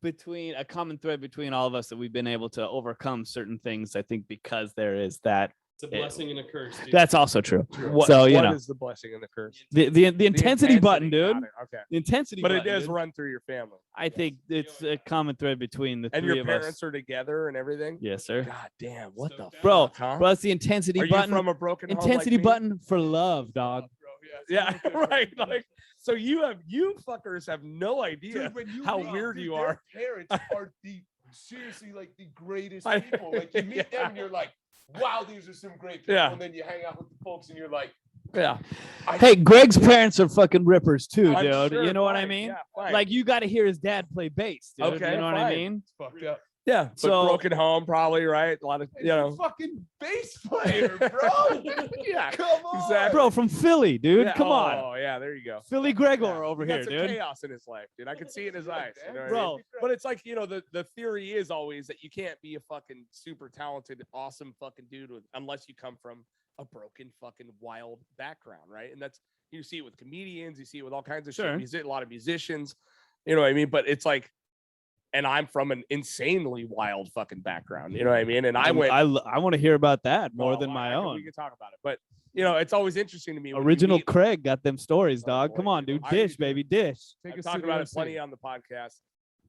between a common thread between all of us, that we've been able to overcome certain things. I think because there is that. It's a blessing and a curse, dude. That's also true. What, So what you know is the blessing and the curse? the intensity button, dude. got it, Okay. The intensity But it button, does dude. run through your family. I think it's a common thread between the And three your of parents us. are together and everything? Yes, sir. God damn, what the Stoked out. Bro, fuck, huh? bro, it's the intensity Are you button. from a broken home like Intensity me? button for love, dog. Bro, Yeah, it's all right. different. Like, so you fuckers have no idea Dude, when you how meet- weird dude, you their are. Parents are seriously like the greatest I- people. Like you meet yeah. them and you're like, wow, these are some great people. Yeah. And then you hang out with the folks and you're like, Yeah. Hey, Greg's parents are fucking rippers too, I'm dude. sure, You know what I fine, mean? yeah, fine. Like you got to hear his dad play bass, dude. Okay, You know what I fine. mean? it's fucked up. yeah. But So- broken home, probably, right? A lot of, He's you a know. fucking bass player, bro. Yeah. Come on. Exactly. Bro, from Philly, dude. Yeah, Come on. Oh, yeah, there you go. Philly Gregor Yeah. over He got here, some dude. chaos in his life, dude. I can see it in his eyes. You know what I Bro. mean? But it's like, the theory is always that you can't be a fucking super talented, awesome fucking dude unless you come from a broken fucking wild background, right? And that's, you see it with comedians, you see it with all kinds of Sure. shit. A lot of musicians, you know what I mean? But it's like, and I'm from an insanely wild fucking background, you know what I mean? And I went I want to hear about that more well, than my own. We can talk about it, but it's always interesting to me. when you Original meet- Craig got them stories, Oh, dog. boy, Come on, dude. dude. I Dish, do baby, dish. Take I've a talked seat about on it the plenty seat. on the podcast.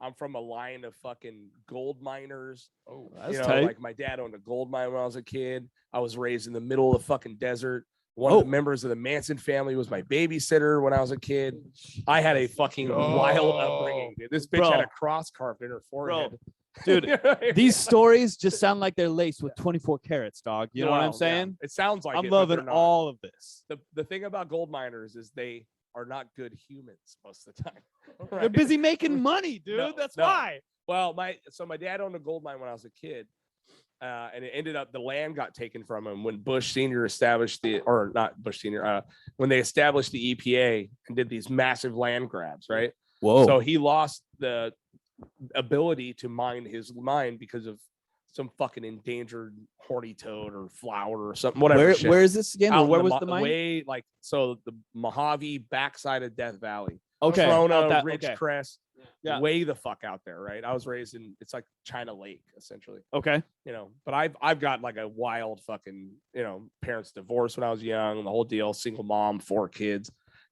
I'm from a line of fucking gold miners. Oh, That's tight. Like my dad owned a gold mine when I was a kid. I was raised in the middle of the fucking desert. One of the members of the Manson family was my babysitter when I was a kid. I had a fucking wild upbringing, dude. This bitch had a cross carved in her forehead. Dude, these stories just sound like they're laced with 24 carats, dog. You know what I'm saying? It sounds like I'm it, but loving they're not. all of this. The thing about gold miners is they are not good humans most of the time. They're right? busy making money, dude. No, That's no. why. Well, my dad owned a gold mine when I was a kid, and it ended up the land got taken from him when Bush Senior established or not Bush Senior, when they established the EPA and did these massive land grabs, right? Whoa. So he lost the ability to mine his mine because of some fucking endangered horny toad or flower or something, whatever. shit. where is this again? Out Or in where was the mine? way like so the Mojave backside of Death Valley, Okay. Corona, out that- Ridgecrest, Yeah. way the fuck out there, right? I was raised in it's like China Lake essentially, Okay. but I've got like a wild fucking parents divorced when I was young, the whole deal, single mom, 4 kids,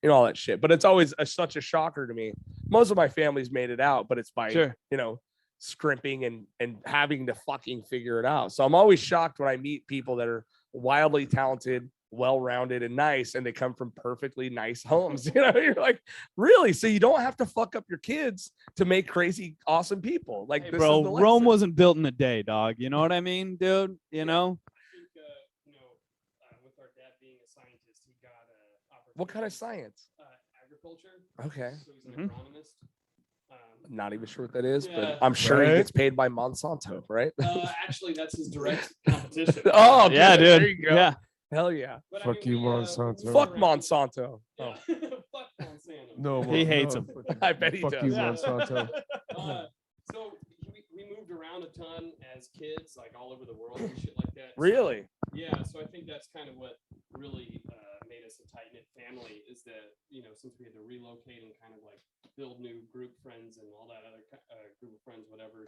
all that shit. But it's always such a shocker to me. Most of my family's made it out, but it's by Sure. scrimping and having to fucking figure it out. So I'm always shocked when I meet people that are wildly talented, well-rounded, and nice, and they come from perfectly nice homes. You're like, really? So you don't have to fuck up your kids to make crazy, awesome people. Like, Hey, this bro, is the Rome lesson. wasn't built in a day, dog. You know what I mean, dude? You know? I think, with our dad being a scientist, he got What kind of opportunity, science? agriculture. Okay. So he's an Mhm. agronomist. Not even sure what that is, Yeah. but I'm sure he Right. gets paid by Monsanto, right? Actually, that's his direct competition. Oh, Yeah, good. dude. There you go. Yeah. Hell yeah. But, Fuck you, Monsanto. we Fuck moved around- Monsanto. Yeah. Oh. Fuck Monsanto. No, He hates him. I bet he Fuck does. you, Yeah. Monsanto. So we moved around a ton as kids, like all over the world and shit like that. So, Really? yeah. So I think that's kind of what really made us a tight knit family is that since we had to relocate and kind of like build new group friends and all that other group of friends, whatever,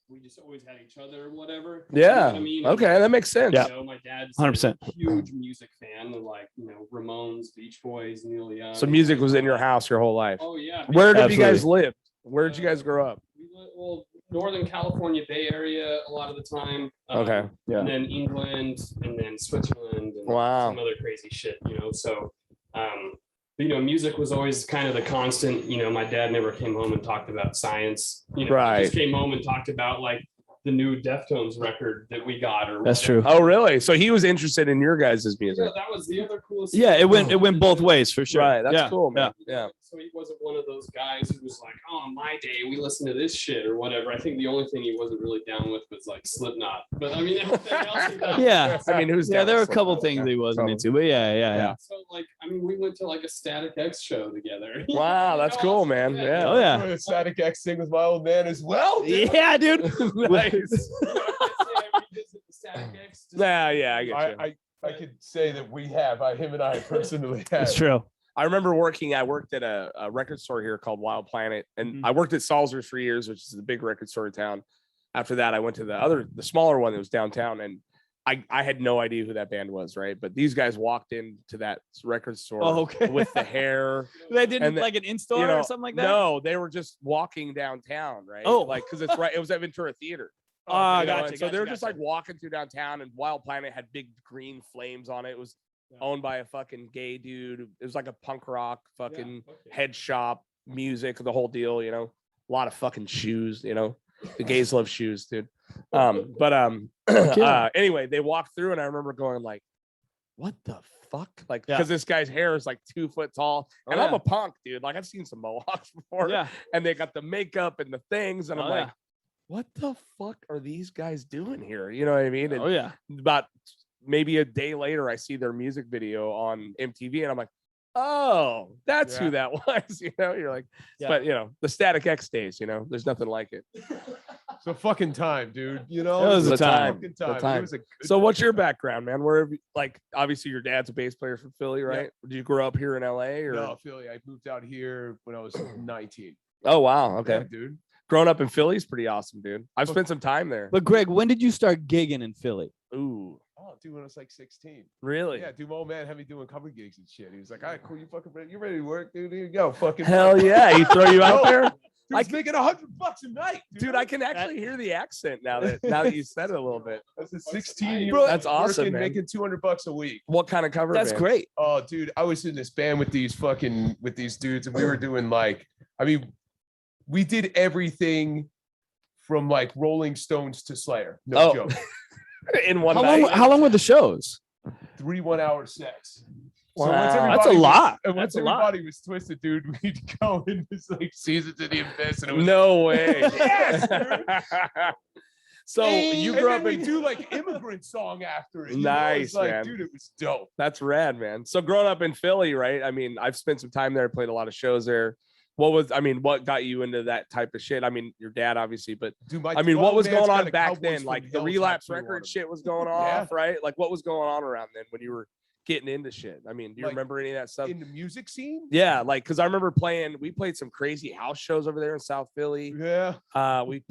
we just always had each other, whatever. You know Yeah. what I mean? Okay, that makes sense. Yeah. My dad's 100%. a huge music fan, and like Ramones, Beach Boys, Neil Young. So music was in your house your whole life. Oh yeah. Where did you Absolutely. guys live? Where did you guys grow up? Well, Northern California, Bay Area, a lot of the time. Okay. Yeah. And then England, and then Switzerland, and Wow. some other crazy shit. So, but, music was always kind of the constant. My dad never came home and talked about science. He Right. just came home and talked about like the new Deftones record that we got. Or That's whatever. true. Oh, really? So he was interested in your guys' music. Yeah, that was the other coolest. Yeah, thing. it went both ways for sure. Right. That's Yeah. cool, man. Yeah. so he wasn't one of those guys who was like, oh, in my day, we listened to this shit or whatever. I think the only thing he wasn't really down with was like Slipknot. But I mean, everything else he does. Yeah. I mean, who's Yeah, down there were with a couple Slipknot? things he wasn't Totally. into, but yeah. So like, I mean, we went to like a Static X show together. Wow, that's cool, man. Yeah. Oh, yeah. The Static X thing with my old man as well. Dude. Yeah, dude. Nice. Yeah, Yeah, I get you. I could say that we have. Him and I personally have. It's true. I remember I worked at a record store here called Wild Planet, and Mhm. I worked at Salzer's for years, which is the big record store in town. After that, I went to the smaller one that was downtown, and I had no idea who that band was, right? But these guys walked into that record store Oh, okay. with the hair. They did And like an in-store you know, or something like that? No, they were just walking downtown, right? Oh. Like, because it's right, it was at Ventura Theater. Ah, You know, gotcha, and so they were gotcha, just like walking through downtown, and Wild Planet had big green flames on it. It was owned by a fucking gay dude. It was like a punk rock fucking head shop, music, the whole deal, you know. A lot of fucking shoes, you know. The gays love shoes, dude. Anyway, they walked through, and I remember going like, what the fuck? Like, Yeah. because this guy's hair is like 2 foot tall, Oh, and I'm yeah. a punk, dude. Like, I've seen some mohawks before. Yeah. And they got the makeup and the things, and I'm Oh, like, yeah. what the fuck are these guys doing here? You know what I mean? And Oh, yeah. about maybe a day later, I see their music video on MTV, and I'm like, oh, that's who that was. You know, you're like, Yeah. but you know, the Static X days, you know, there's nothing like it. It's a fucking time, dude. You know, It was a It's time. fucking The time. time. It was a good So what's your background, man? Where have you, like, obviously your dad's a bass player from Philly, Yeah. right? Did you grow up here in LA or? No, Philly. I moved out here when I was 19. Oh, wow. Okay. Yeah, dude. Growing up in Philly is pretty awesome, dude. I've spent some time there. But Greg, when did you start gigging in Philly? Ooh, Oh, dude, when I was like 16. really? Yeah, dude, my old man had me doing cover gigs and shit. He was like, all right, cool, you fucking ready? You ready to work, dude? Here you go, fucking. Hell yeah. He throw you out No. there? Dude's making $100 a night, Dude, I can actually hear the accent now that you said it a little bit. That's a 16-year Bro, that's awesome, working, man. making $200 a week. What kind of cover That's band? great. Oh, dude, I was in this band with these dudes, and we were doing like, I mean, we did everything from like Rolling Stones to Slayer. No Oh. joke. In one How night. long were the shows? 3 1-hour sets. So Wow. once That's a everybody lot. And once That's a lot. everybody was twisted, dude, we'd go in this like Seasons of the Abyss, and it was No way. Yes, dude. So you And grew then up we in do like immigrant song after it. You know? Nice, It's like, man. dude, it was dope. That's rad, man. So growing up in Philly, right? I mean, I've spent some time there, played a lot of shows there. What got you into that type of shit? I mean, your dad obviously, but Dude, my I mean, what was man's going got on a back Cowboys then? from Like the Hell relapse tattoo on record him. shit was going Yeah. off, right? Like what was going on around then when you were getting into shit? I mean, do you Like, remember any of that stuff? in the music scene. Yeah, like because I remember we played some crazy house shows over there in South Philly. Yeah, We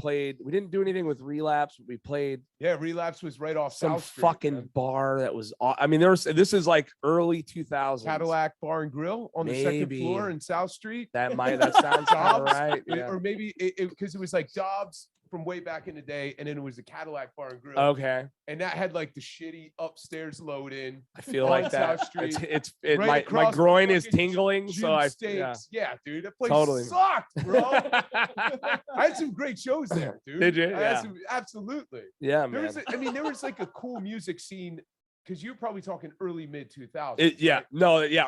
didn't do anything with Relapse, but we played yeah. Relapse was right off some South Street, fucking man. bar that was I mean, this is like early 2000s. Cadillac Bar and Grill on the second Maybe. floor in South Street. That sounds kind of Dobbs, right. Yeah. Or maybe because it was like Dobbs from way back in the day, and then it was the Cadillac Bar and Grill, Okay. and that had like the shitty upstairs load in. I feel on like that. South Street, It right my across from groin is fucking tingling, Jim so Steaks. Yeah, dude, that place Totally. sucked, bro. I had some great shows there, dude. Did you? I had Yeah. absolutely. yeah, There man. was, there was like a cool music scene because you're probably talking early mid 2000s.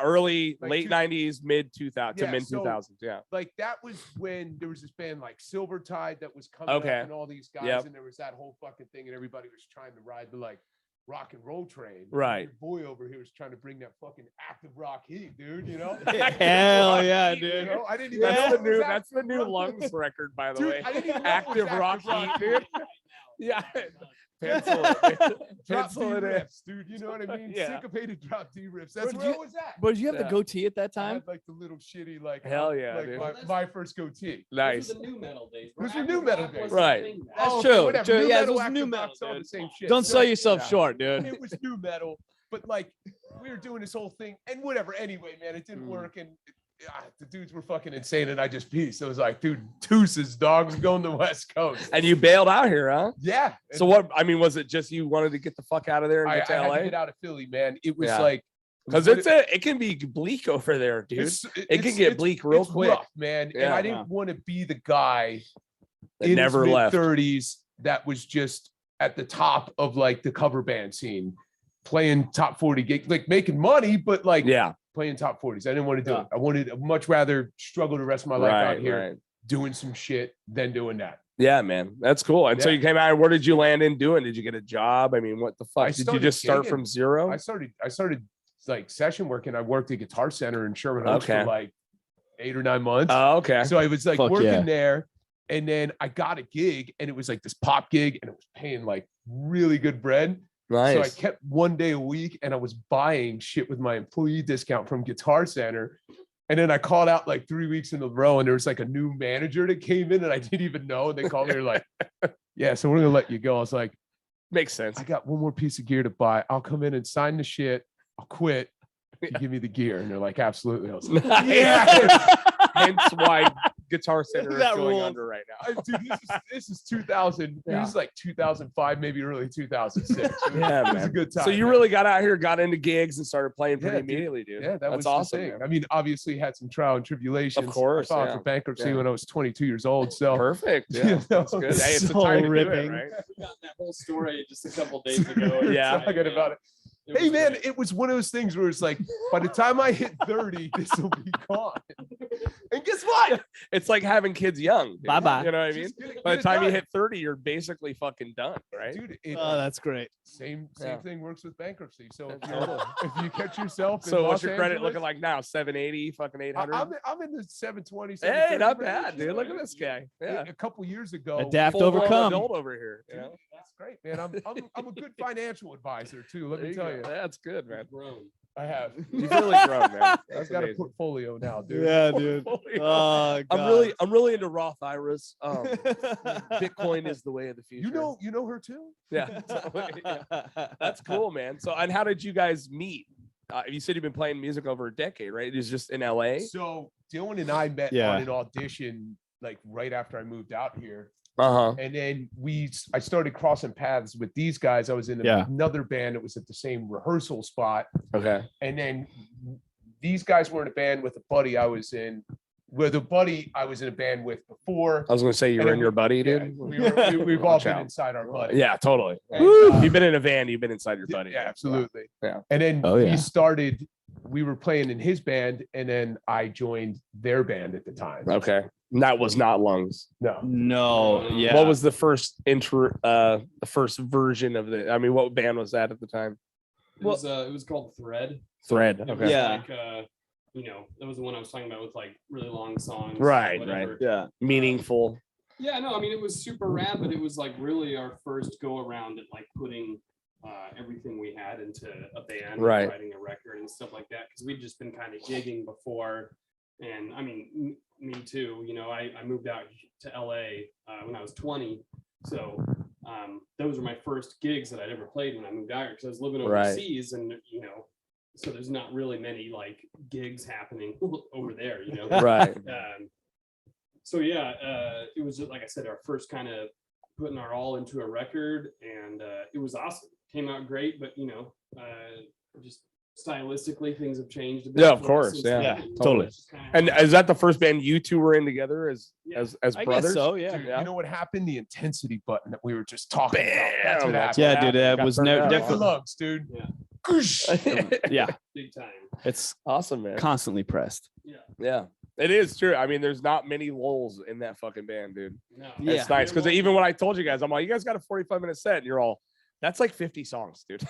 Early Like late two- 90s, mid 2000 to Yeah, mid so- 2000s. Yeah. Like that was when there was this band like Silvertide that was coming Okay. up and all these guys, Yep. and there was that whole fucking thing, and everybody was trying to ride the like rock and roll train. Right. Your boy over here was trying to bring that fucking active rock heat, dude. You know? Hell yeah, You dude. know? I didn't even That's know the it was new active that's the new rock. lungs record, by the Dude, way. I didn't even know it was Active rock heat, dude. Yeah. Pencil it. Drop D Pencil it in. riffs, dude. You know what I mean? Yeah. Syncopated drop D riffs. That's Bro, where you- I was at. But did you have Yeah. the goatee at that I time? had like the little shitty like Hell yeah, like dude. my first goatee. Nice. Those were the new metal days. Those were new metal days. Right. That's Oh, true. whatever. True. New Yeah, metal, it was new active metal, rock's all the dude. same shit. Don't So, sell yourself yeah. short, dude. It was new metal, but like we were doing this whole thing and whatever. Anyway, man, it didn't Mm. work, and the dudes were fucking insane, and I just peaced. So it was like, dude, deuces, dogs going to the West Coast. And you bailed out here, huh? Yeah. So what? I mean, was it just you wanted to get the fuck out of there and I get to had to LA? get out of Philly, man. It was Yeah. like Because it can be bleak over there, dude. It can get bleak real quick. rough, man. And Yeah. I didn't want to be the guy That in never his left. mid-30s that was just at the top of like the cover band scene, playing top 40 gig, like making money, but like Yeah. playing top 40s. I didn't want to do it. I wanted much rather struggle the rest of my life out here Right. doing some shit than doing that. Yeah, man, that's cool. And so Yeah. you came out, and where did you land in doing? Did you get a job? I mean, what the fuck? I Did you started just start gigging. from zero? I started like session working. I worked at Guitar Center in Sherman Oaks Okay. for like 8 or 9 months. Oh, okay. So I was like Fuck working yeah. there, and then I got a gig, and it was like this pop gig, and it was paying like really good bread. Nice. So I kept 1 day a week, and I was buying shit with my employee discount from Guitar Center. And then I called out like 3 weeks in a row, and there was like a new manager that came in, and I didn't even know. And they called me, they're like, "Yeah, so we're gonna let you go." I was like, Makes sense. "I got one more piece of gear to buy. I'll come in and sign the shit. I'll quit. You give me the gear." And they're like, "Absolutely." I was like, Yeah. Hence why Guitar Center is That going rules. under right now. Dude, this is 2000. Yeah. This is like 2005, maybe early 2006. It was, Yeah, it was a man. good time. So you man. really got out here, got into gigs, and started playing pretty Yeah, dude. immediately, dude. Yeah, that That's was awesome. the thing. Man. I mean, obviously had some trial and tribulations. Of course, I filed yeah. for bankruptcy Yeah. when I was 22 years old. So Perfect. You Yeah, know, that's good. Hey, it's the so time to do it, ripping. right? We got that whole story just a couple days ago. Yeah. talking about it. It Hey was man, great. it was one of those things where it's like, by the time I hit 30, this will be gone. And guess what? It's like having kids young. dude. Bye-bye. You know what I mean? Just get By it the time you done. hit 30, you're basically fucking done, right? Dude, Oh, that's great. same Yeah. thing works with bankruptcy. So if, Totally. if you catch yourself in So what's Los your credit Angeles, looking like now? 780, fucking 800. I'm in the 720. Hey, 730 not range. bad, dude. Look at this guy. Yeah, A couple years ago, Adapt, full-blown overcome. adult over here. You Dude, know? that's great, man. I'm a good financial advisor too. Let There me you tell go. you, That's good, man. Grown. I have. You've really grown, man. I've That's got a amazing. portfolio now, dude. Yeah, dude. Portfolio. Oh, God. I'm really into Roth IRAs. Bitcoin is the way of the future. You know her too. Yeah. Totally, yeah. That's cool, man. So, and how did you guys meet? You said you've been playing music over a decade, right? It was just in LA. So Dylan and I met Yeah. on an audition like right after I moved out here. Uh-huh. And then I started crossing paths with these guys. I was in Yeah. another band that was at the same rehearsal spot. Okay. And then these guys were in a band with a buddy I was in, with a buddy I was in a band with before. I was gonna say you And were then in your buddy, Yeah, dude. we've all Watch been out. inside our buddy. Yeah, totally. And, You've been in a van, you've been inside your buddy. Yeah, absolutely. Yeah. And then Oh, yeah. we were playing in his band, and then I joined their band at the time. Okay. And that was not Lungs. No. No, yeah. What was the first the first version of what band was that at the time? It was called Thread. Thread. It Okay. was Yeah. like that was the one I was talking about with like really long songs. Right, whatever. Yeah. Meaningful. Yeah, no, I mean it was super rad, but it was like really our first go around at like putting everything we had into a band, Right. and writing a record and stuff like that. Because we'd just been kind of gigging before, and I mean me too. You know, I moved out to LA when I was 20, so those were my first gigs that I'd ever played when I moved out here because I was living Right. overseas, and so there's not really many like gigs happening over there. You know, Right. so yeah, it was just, like I said, our first kind of putting our all into a record, and it was awesome. Came out great, but just stylistically things have changed a bit. Yeah, of for us course, since yeah. then. Yeah, So totally. it's just kinda And how- is that the first band you two were in together as Yeah. as I brothers? guess so, yeah. Dude, Yeah. you know what happened? The intensity button that we were just talking about. That's what Bam. happened. Yeah, dude, that Got was burned no out. Like the different. lungs, dude. Yeah. Goosh. Yeah, big time? it's Awesome, man. constantly pressed. Yeah. It is true. I mean, there's not many lulls in that fucking band, dude. No, Yeah. It's nice because even when I told you guys, I'm like, you guys got a 45-minute set, and you're all, that's like 50 songs, dude.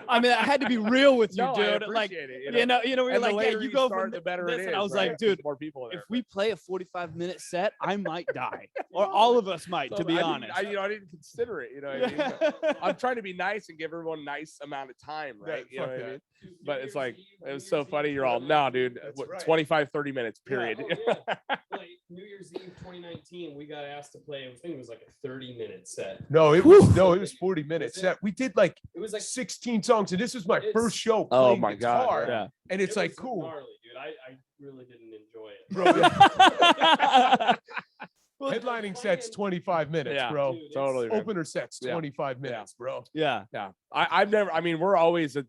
I mean, I had to be real with you, No, I dude. Like, appreciate it, we were and the like, yeah, later you go start, from the better this, it is. and I was right? like, There's dude, more people there. if we play a 45-minute set, I might die, or all of us might, So to be I honest. didn't, I didn't consider it. You know what I mean? But I'm trying to be nice and give everyone a nice amount of time, right? You know fuck what I that. mean? But it's like, it was so funny. You're all, no, dude, That's right. 25, 30 minutes, period. Oh, yeah. Like New Year's Eve 2019, we got asked to play. I think it was like a 30-minute set. No, it was 40 minutes. Was it? We did like It was like 16 songs, and this was my It's- first show Oh playing my God, guitar. yeah. And it's it like was cool. gnarly, dude. I really didn't enjoy it. Bro, Well, headlining sets 25 minutes, Yeah. bro. Dude, it's- Totally. man. Opener sets Yeah. 25 minutes, bro. yeah, Yeah. I've never, we're always at,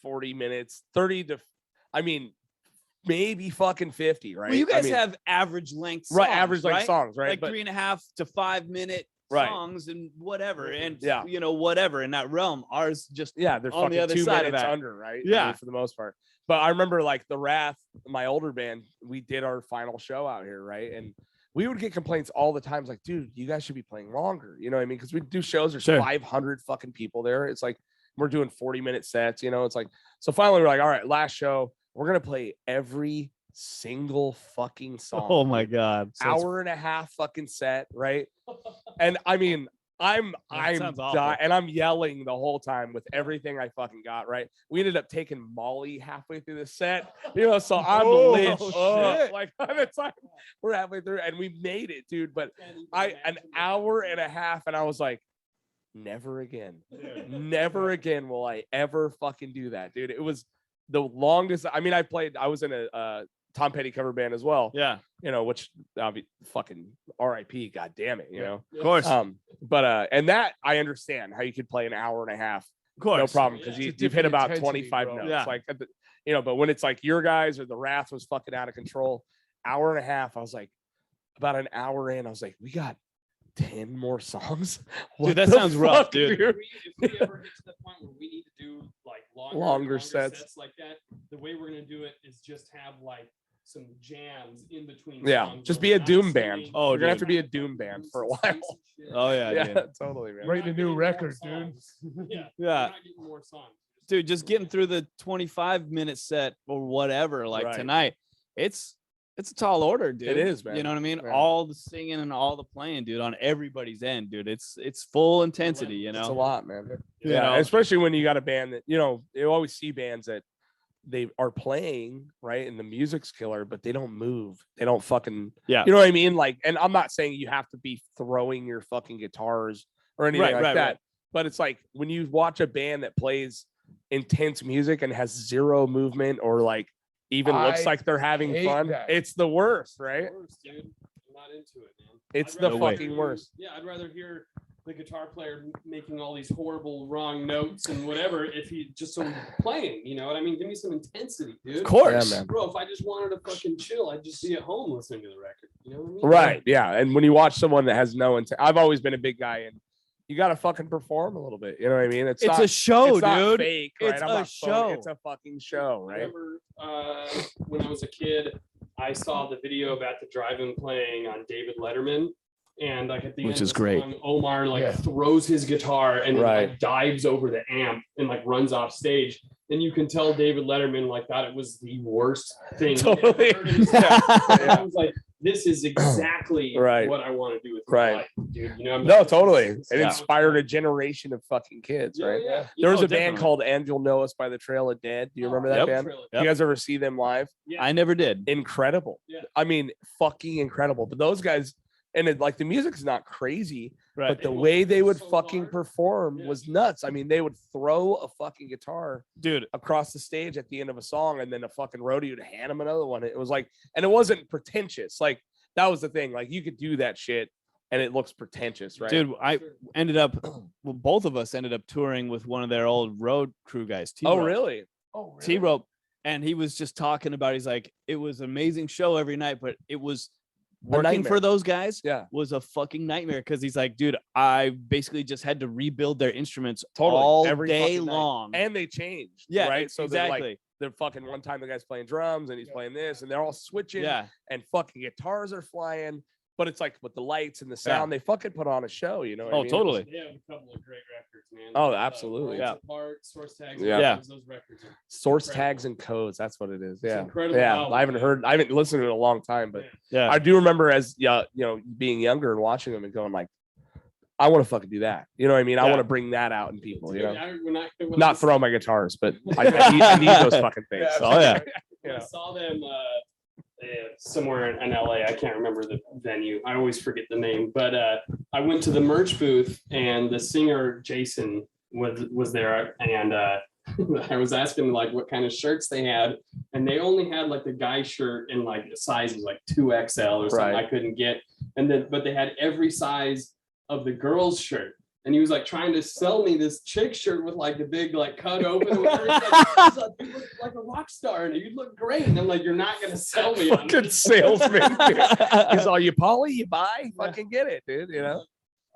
40 minutes, 30 to, maybe fucking 50, right? well, you guys have average length songs, right, average like right? songs, right? Like But 3.5 to 5 minute Right. songs and whatever, and Yeah. you know, whatever in that realm. Ours just Yeah, they're on the fucking other 2 side of minutes that. under, right? I Yeah. mean, for the most part. But I remember like the Wrath, my older band, we did our final show out here, right? And we would get complaints all the time. It's like, dude, you guys should be playing longer. You know what I mean? Because we do shows, there's Sure. 500 fucking people there. It's like we're doing 40-minute sets, you know. It's like, so finally we're like, all right, last show, we're gonna play every single fucking song. Oh my god, so it's- Hour and a half fucking set, right? And I mean, I'm sounds awful. and I'm yelling the whole time with everything I fucking got, right? We ended up taking Molly halfway through the set, you know, so I'm Oh, lit up. shit. Like by the time we're halfway through, and we made it, dude. But an hour and a half, and I was like, never again. Never again will I ever fucking do that, dude. It was the longest. I mean, I was in a Tom Petty cover band as well, yeah, you know, which I'll be fucking RIP, god damn it, you know. of course, But and that I understand how you could play an hour and a half, of course, no problem, because Yeah. you, It's a you've hit different about intensity, 25 bro. notes. Yeah. Like you know, but when it's like your guys or the Wrath was fucking out of control, hour and a half, I was like, about an hour in, I was like, we got 10 more songs. What that the sounds rough, fuck, dude. If we ever get to the point where we need to do like longer sets. like that, the way we're gonna do it is just have like some jams in between. Yeah, songs just where be a we're not doom band. singing, Oh, You're gonna have dude. to be a doom band for a while. Oh, yeah, Yeah, dude. totally, man. We're Write not a new getting more record, dude. songs. Yeah, Yeah. we're not getting more songs. Dude, just getting through the 25-minute set or whatever, like Right. tonight, it's a tall order, dude. It is, man. You know what I mean? Yeah. All the singing and all the playing, dude, on everybody's end, dude. It's full intensity, you know. It's a lot, man. You Yeah, know? especially when you got a band that, you know, you always see bands that they are playing, right? And the music's killer, but they don't move. They don't fucking, Yeah. you know what I mean? Like, and I'm not saying you have to be throwing your fucking guitars or anything Right, like right, that. right. But it's like when you watch a band that plays intense music and has zero movement or like even looks I like they're having hate fun, that. it's the worst, right? Worst, dude. I'm not into it, man. It's I'd the rather fucking hear- worst. Yeah, I'd rather hear the guitar player making all these horrible wrong notes and whatever if he just so playing, you know what I mean? Give me some intensity, dude. Of course. Yeah, man. Bro, if I just wanted to fucking chill, I'd just be at home listening to the record. You know what I mean? Right. Yeah. And when you watch someone that has no intent, I've always been a big guy and you got to fucking perform a little bit. You know what I mean? It's not, a show, it's not dude. fake, right? It's I'm a not show. It's a fucking show, I right? remember when I was a kid, I saw the video about the drive-in playing on David Letterman. And like at the Which end is of the great. song, Omar like Yeah. throws his guitar and Right. like dives over the amp and like runs off stage. And you can tell David Letterman like thought it was the worst thing. he'd ever Totally. heard in his life. And Yeah. I was like, this is exactly Right. what I want to do with my Right. life, dude. You know, I'm No, like, totally. this is It how inspired a it's generation of fucking kids, done. right? Yeah, yeah. There was Oh, a band definitely. called And You'll Know Us by the Trail of Dead. Do you remember that Yep. band? Yep. You guys ever see them live? Yeah. I never did. Incredible. Yeah. I mean, fucking incredible. But those guys, and it, like the music's not crazy, Right. but the It was way they would so fucking hard. perform Yeah. was nuts. I mean, they would throw a fucking guitar Dude, across the stage at the end of a song and then a fucking rodeo to hand him another one. It was like, and it wasn't pretentious. Like that was the thing. Like you could do that shit and it looks pretentious, right? dude, I ended up, well, both of us ended up touring with one of their old road crew guys. Oh, T-Rope. really? Oh, really? T-Rope. And he was just talking about, he's like, it was an amazing show every night, but it was working nightmare. for those guys Yeah. was a fucking nightmare. Cause he's like, dude, I basically just had to rebuild their instruments Totally. all Every day fucking night. long. And they changed. yeah, Right. So exactly. they're fucking one time the guy's playing drums and he's playing this and they're all switching Yeah. and fucking guitars are flying. But it's like with the lights and the sound, they fucking put on a show, you know? What I Oh, mean? totally. They have a couple of great records, man. Oh, absolutely. Worlds Yeah. Apart, Source Tags, Yeah. Yeah. those records are Source incredible. tags and codes. That's what it is. Yeah. incredible Yeah. album, I haven't man. heard, I haven't listened to it in a long time, but Yeah. I do remember as yeah, you know, being younger and watching them and going like, I want to fucking do that. You know what I mean? I Yeah. want to bring that out in people, you Dude, know, when I not throw my guitars, but I need those fucking things. Yeah. Oh, yeah. when I Yeah. saw them somewhere in LA. I can't remember the venue. I always forget the name. But I went to the merch booth and the singer Jason was there, and I was asking like what kind of shirts they had, and they only had like the guy shirt in like sizes like 2XL or something Right. I couldn't get, and then but they had every size of the girl's shirt. And he was like trying to sell me this chick shirt with like the big like cut open. He's like, you look like a rock star and you look great. And I'm like, you're not gonna sell me. on Fucking this." salesman. Dude. He's all, you poly, you buy, fucking get it, dude. You know?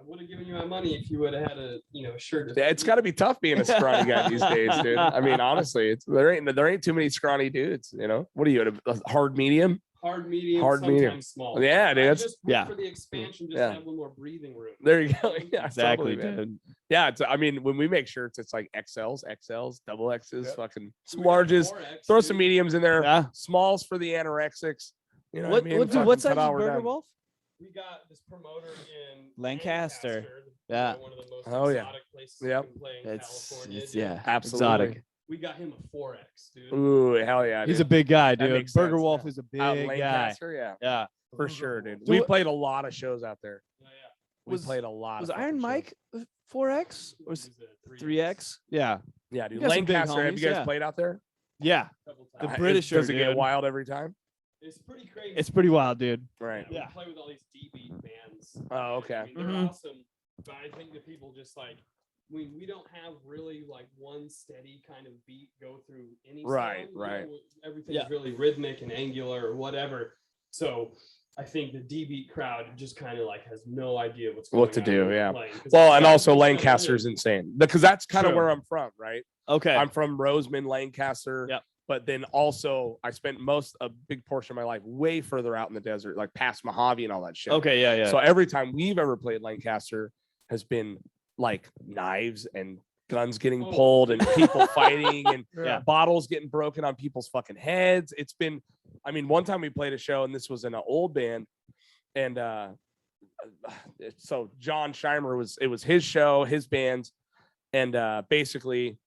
would have given you my money if you would have had a shirt. Yeah, it's got to be tough being a scrawny guy these days, dude. I mean, honestly, there ain't too many scrawny dudes. What are you at a hard medium? Hard medium, Hard sometimes medium. small. Yeah, dude. Just Yeah. for the expansion, just Yeah. to have a little more breathing room. There you go. Yeah, Exactly, totally, man. dude. Yeah, I mean, when we make shirts, it's like XLs, double X's, Yep. fucking some We got larges. 4X, Throw dude. some mediums in there. Yeah. Smalls for the anorexics. You know what, What, I mean? what dude? Fucking What size cut is out, we're Burger done. Wolf? We got this promoter in Lancaster. you Yeah. know, one of the most Oh, yeah. exotic places Yep. you can play in It's California. it's dude. yeah, Absolutely. exotic. We got him a 4X, dude. Ooh, hell yeah. He's dude. a big guy, That dude. makes Burger sense, Wolf yeah. is a big Out in guy. Lancaster, yeah, Yeah. for sure, dude. So We what- played a lot of shows out there. Yeah, yeah. We Was- played a lot. Was of Iron fucking Mike shows. 4X or He's a 3X? Yeah. Yeah, dude. got some big Lancaster. Have homies, you guys yeah. played out there? Yeah. Couple The times. Britisher, Does it get dude. wild every time? It's pretty crazy. It's pretty wild, dude. Right. We Yeah. play with all these D-beat bands. Oh, okay. I mean, they're Mhm. awesome, but I think that people just like we don't have really like one steady kind of beat go through any Right, sound, right. Everything's Yeah. really rhythmic and angular or whatever. So I think the D-beat crowd just kind of like has no idea what's What to on do, when they're yeah. playing, 'cause Well, it's and not also just Lancaster's rhythm. insane because that's kind of True. where I'm from, right? Okay. I'm from Roseman, Lancaster. Yep. But then also I spent a big portion of my life way further out in the desert, like past Mojave and all that shit. Okay, yeah, yeah. So every time we've ever played Lancaster has been like knives and guns getting Oh. pulled and people fighting and Yeah. bottles getting broken on people's fucking heads. It's been, I mean, one time we played a show and this was in an old band, and so John Scheimer it was his show, his bands, and basically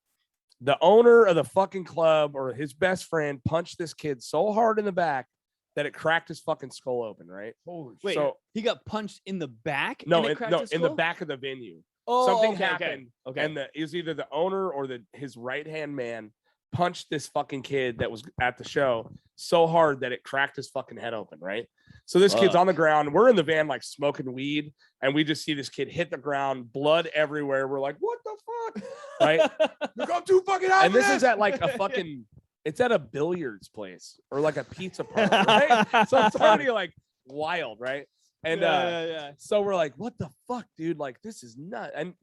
the owner of the fucking club or his best friend punched this kid so hard in the back that it cracked his fucking skull open, right? Holy Wait, so- he got punched in the back? No, and it in, cracked no, his in the skull? back of the venue. Oh, Something okay, happened, Okay. and it was either the owner or his right hand man punched this fucking kid that was at the show so hard that it cracked his fucking head open, right? So this kid's Fuck. on the ground. We're in the van like smoking weed, and we just see this kid hit the ground, blood everywhere. We're like, what the fuck, right? Look, I'm too fucking out And for this is at like a fucking, it's at a billiards place or like a pizza parlor, right? So it's already like wild, right? And yeah. so we're like, what the fuck, dude? Like, this is nuts. And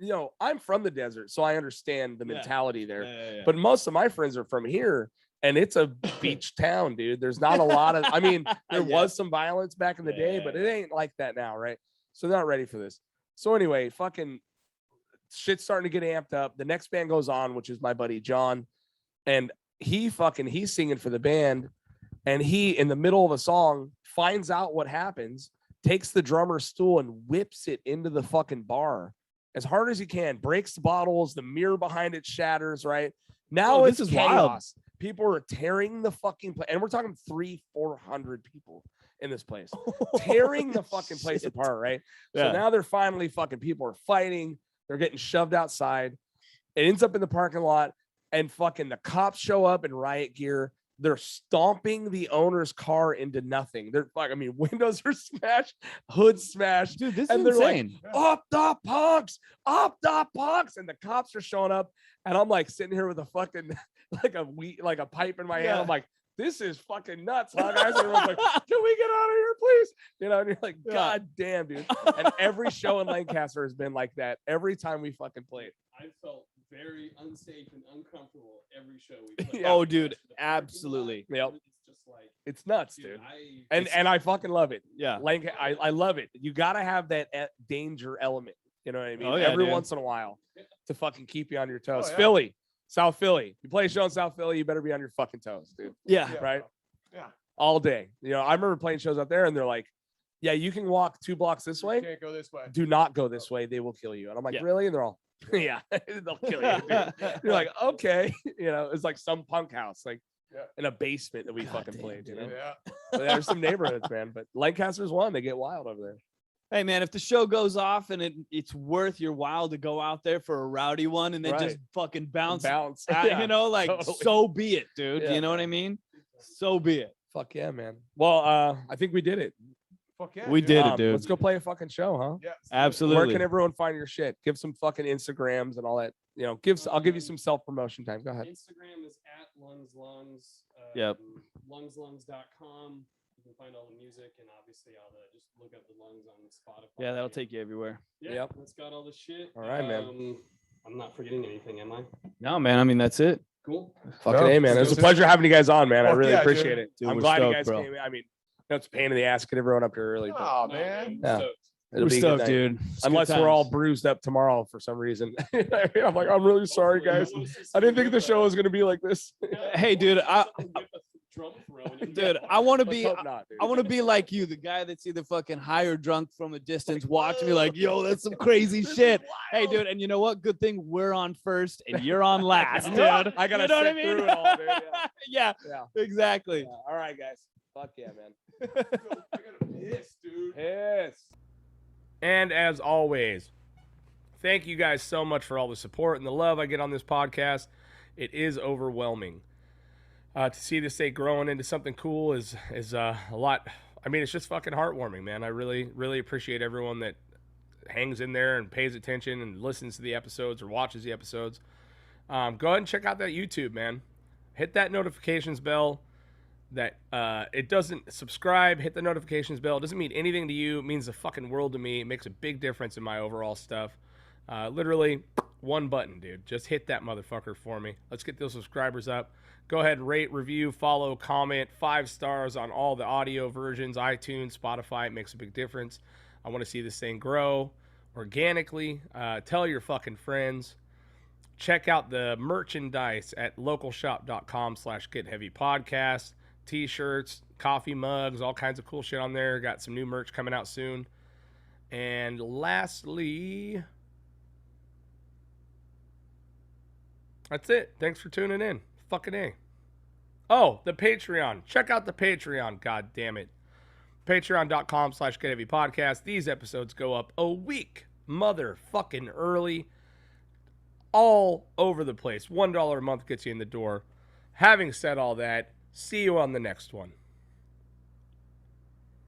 I'm from the desert, so I understand the Yeah. mentality there. Yeah. But most of my friends are from here, and it's a beach town, dude. There's not a lot of, I mean, there Yeah. was some violence back in the day, Yeah, but it ain't like that now, right? So they're not ready for this. So anyway, fucking shit's starting to get amped up. The next band goes on, which is my buddy John, and he's singing for the band, and he, in the middle of a song, finds out what happens, takes the drummer's stool and whips it into the fucking bar as hard as he can, breaks the bottles, the mirror behind it shatters, right? Now Oh, it's this is chaos. wild. People are tearing the fucking place, and we're talking 300-400 people in this place, tearing the fucking place Shit. apart, right? Yeah. So now they're finally fucking, people are fighting, they're getting shoved outside. It ends up in the parking lot, and fucking the cops show up in riot gear. They're stomping the owner's car into nothing. They're like, I mean, windows are smashed, hoods smashed. Dude, this And is they're like, insane. Up the punks, and the cops are showing up, and I'm like sitting here with a fucking like a pipe in my hand. Yeah. I'm like, this is fucking nuts, huh, guys? And everyone's like, can we get out of here, please? And you're like, Yeah. God damn, dude. And every show in Lancaster has been like that. Every time we fucking played. I felt very unsafe and uncomfortable every show we played. Yeah. Oh, dude, The parking lot, absolutely. Yep. It's just like, It's nuts, dude, dude. And I fucking love it. Yeah. I love it. You got to have that danger element. You know what I mean? Oh, yeah, Every dude. once in a while to fucking keep you on your toes. Oh, yeah. Philly, South Philly. You play a show in South Philly, you better be on your fucking toes, dude. Yeah. Yeah, Right? Yeah. All day. I remember playing shows out there, and they're like, yeah, you can walk 2 blocks this You way. can't go this way. Do not go this way. They will kill you. And I'm like, Yeah. really? And they're all, yeah, they'll kill you. Dude. You're like, okay. It's like some punk house, like Yeah. in a basement that we God fucking damn, played, dude. Yeah. But there's some neighborhoods, man. But Lancaster's one. They get wild over there. Hey man, if the show goes off and it's worth your while to go out there for a rowdy one and then just Right. fucking bounce, Bounce. you know, like totally. so be it, dude. Yeah. You know what I mean? So be it. Fuck yeah, man. Well, I think we did it. Fuck yeah. We dude. did it, dude. Let's go play a fucking show, huh? Yeah. Absolutely. Where can everyone find your shit? Give some fucking Instagrams and all that. I'll give you some self promotion time. Go ahead. Instagram is at lungs. Yep. Lungslungs.com. You can find all the music and obviously all the, just look up the Lungs on Spotify. Yeah, that'll take you everywhere. Yeah, Yep. it's got all the shit. All right, man. I'm not forgetting anything, am I? No, man. I mean, that's it. Cool. Fucking No, A, man. It was a it's- pleasure having you guys on, man. I Fuck really yeah, dude. appreciate it. Dude, I'm we're glad you stoked, guys bro. came. I mean, it's a pain in the ass to get everyone up here early, but Oh No, man. Yeah. stoked. it'll We're be a good stoked, night. dude. It's Unless good we're all times. bruised up tomorrow for some reason. I'm like, I'm really sorry, Hopefully, guys. wanna see I didn't someone think the get show was going to be like this. Hey, dude, I- get a drum thrown in. Dude, I want to Let's be. hope not, dude. I want to be like you, the guy that's either fucking high or drunk from a distance, watching me like, yo, that's some crazy shit. Hey, dude, and you know what? Good thing we're on first and you're on last, dude. I gotta you know what I sit mean? through it all, dude. Yeah, Yeah. exactly. Yeah. All right, guys. Fuck yeah, man. I gotta piss, dude. Yes. And as always, thank you guys so much for all the support and the love I get on this podcast. It is overwhelming. To see this thing growing into something cool is a lot. I mean, it's just fucking heartwarming, man. I really, really appreciate everyone that hangs in there and pays attention and listens to the episodes or watches the episodes. Go ahead and check out that YouTube, man. Hit that notifications bell. That it doesn't subscribe, hit the notifications bell. It doesn't mean anything to you. It means the fucking world to me. It makes a big difference in my overall stuff. Literally one button, dude. Just hit that motherfucker for me. Let's get those subscribers up. Go ahead and rate, review, follow, comment. 5 stars on all the audio versions, iTunes, Spotify. It makes a big difference. I want to see this thing grow organically. Tell your fucking friends. Check out the merchandise at localshop.com/getheavypodcast. T-shirts, coffee mugs, all kinds of cool shit on there. Got some new merch coming out soon. And lastly, that's it. Thanks for tuning in. Fucking A. Oh, the Patreon. Check out the Patreon. God damn it. Patreon.com/getheavypodcast. These episodes go up a week motherfucking early. All over the place. $1 a month gets you in the door. Having said all that, see you on the next one.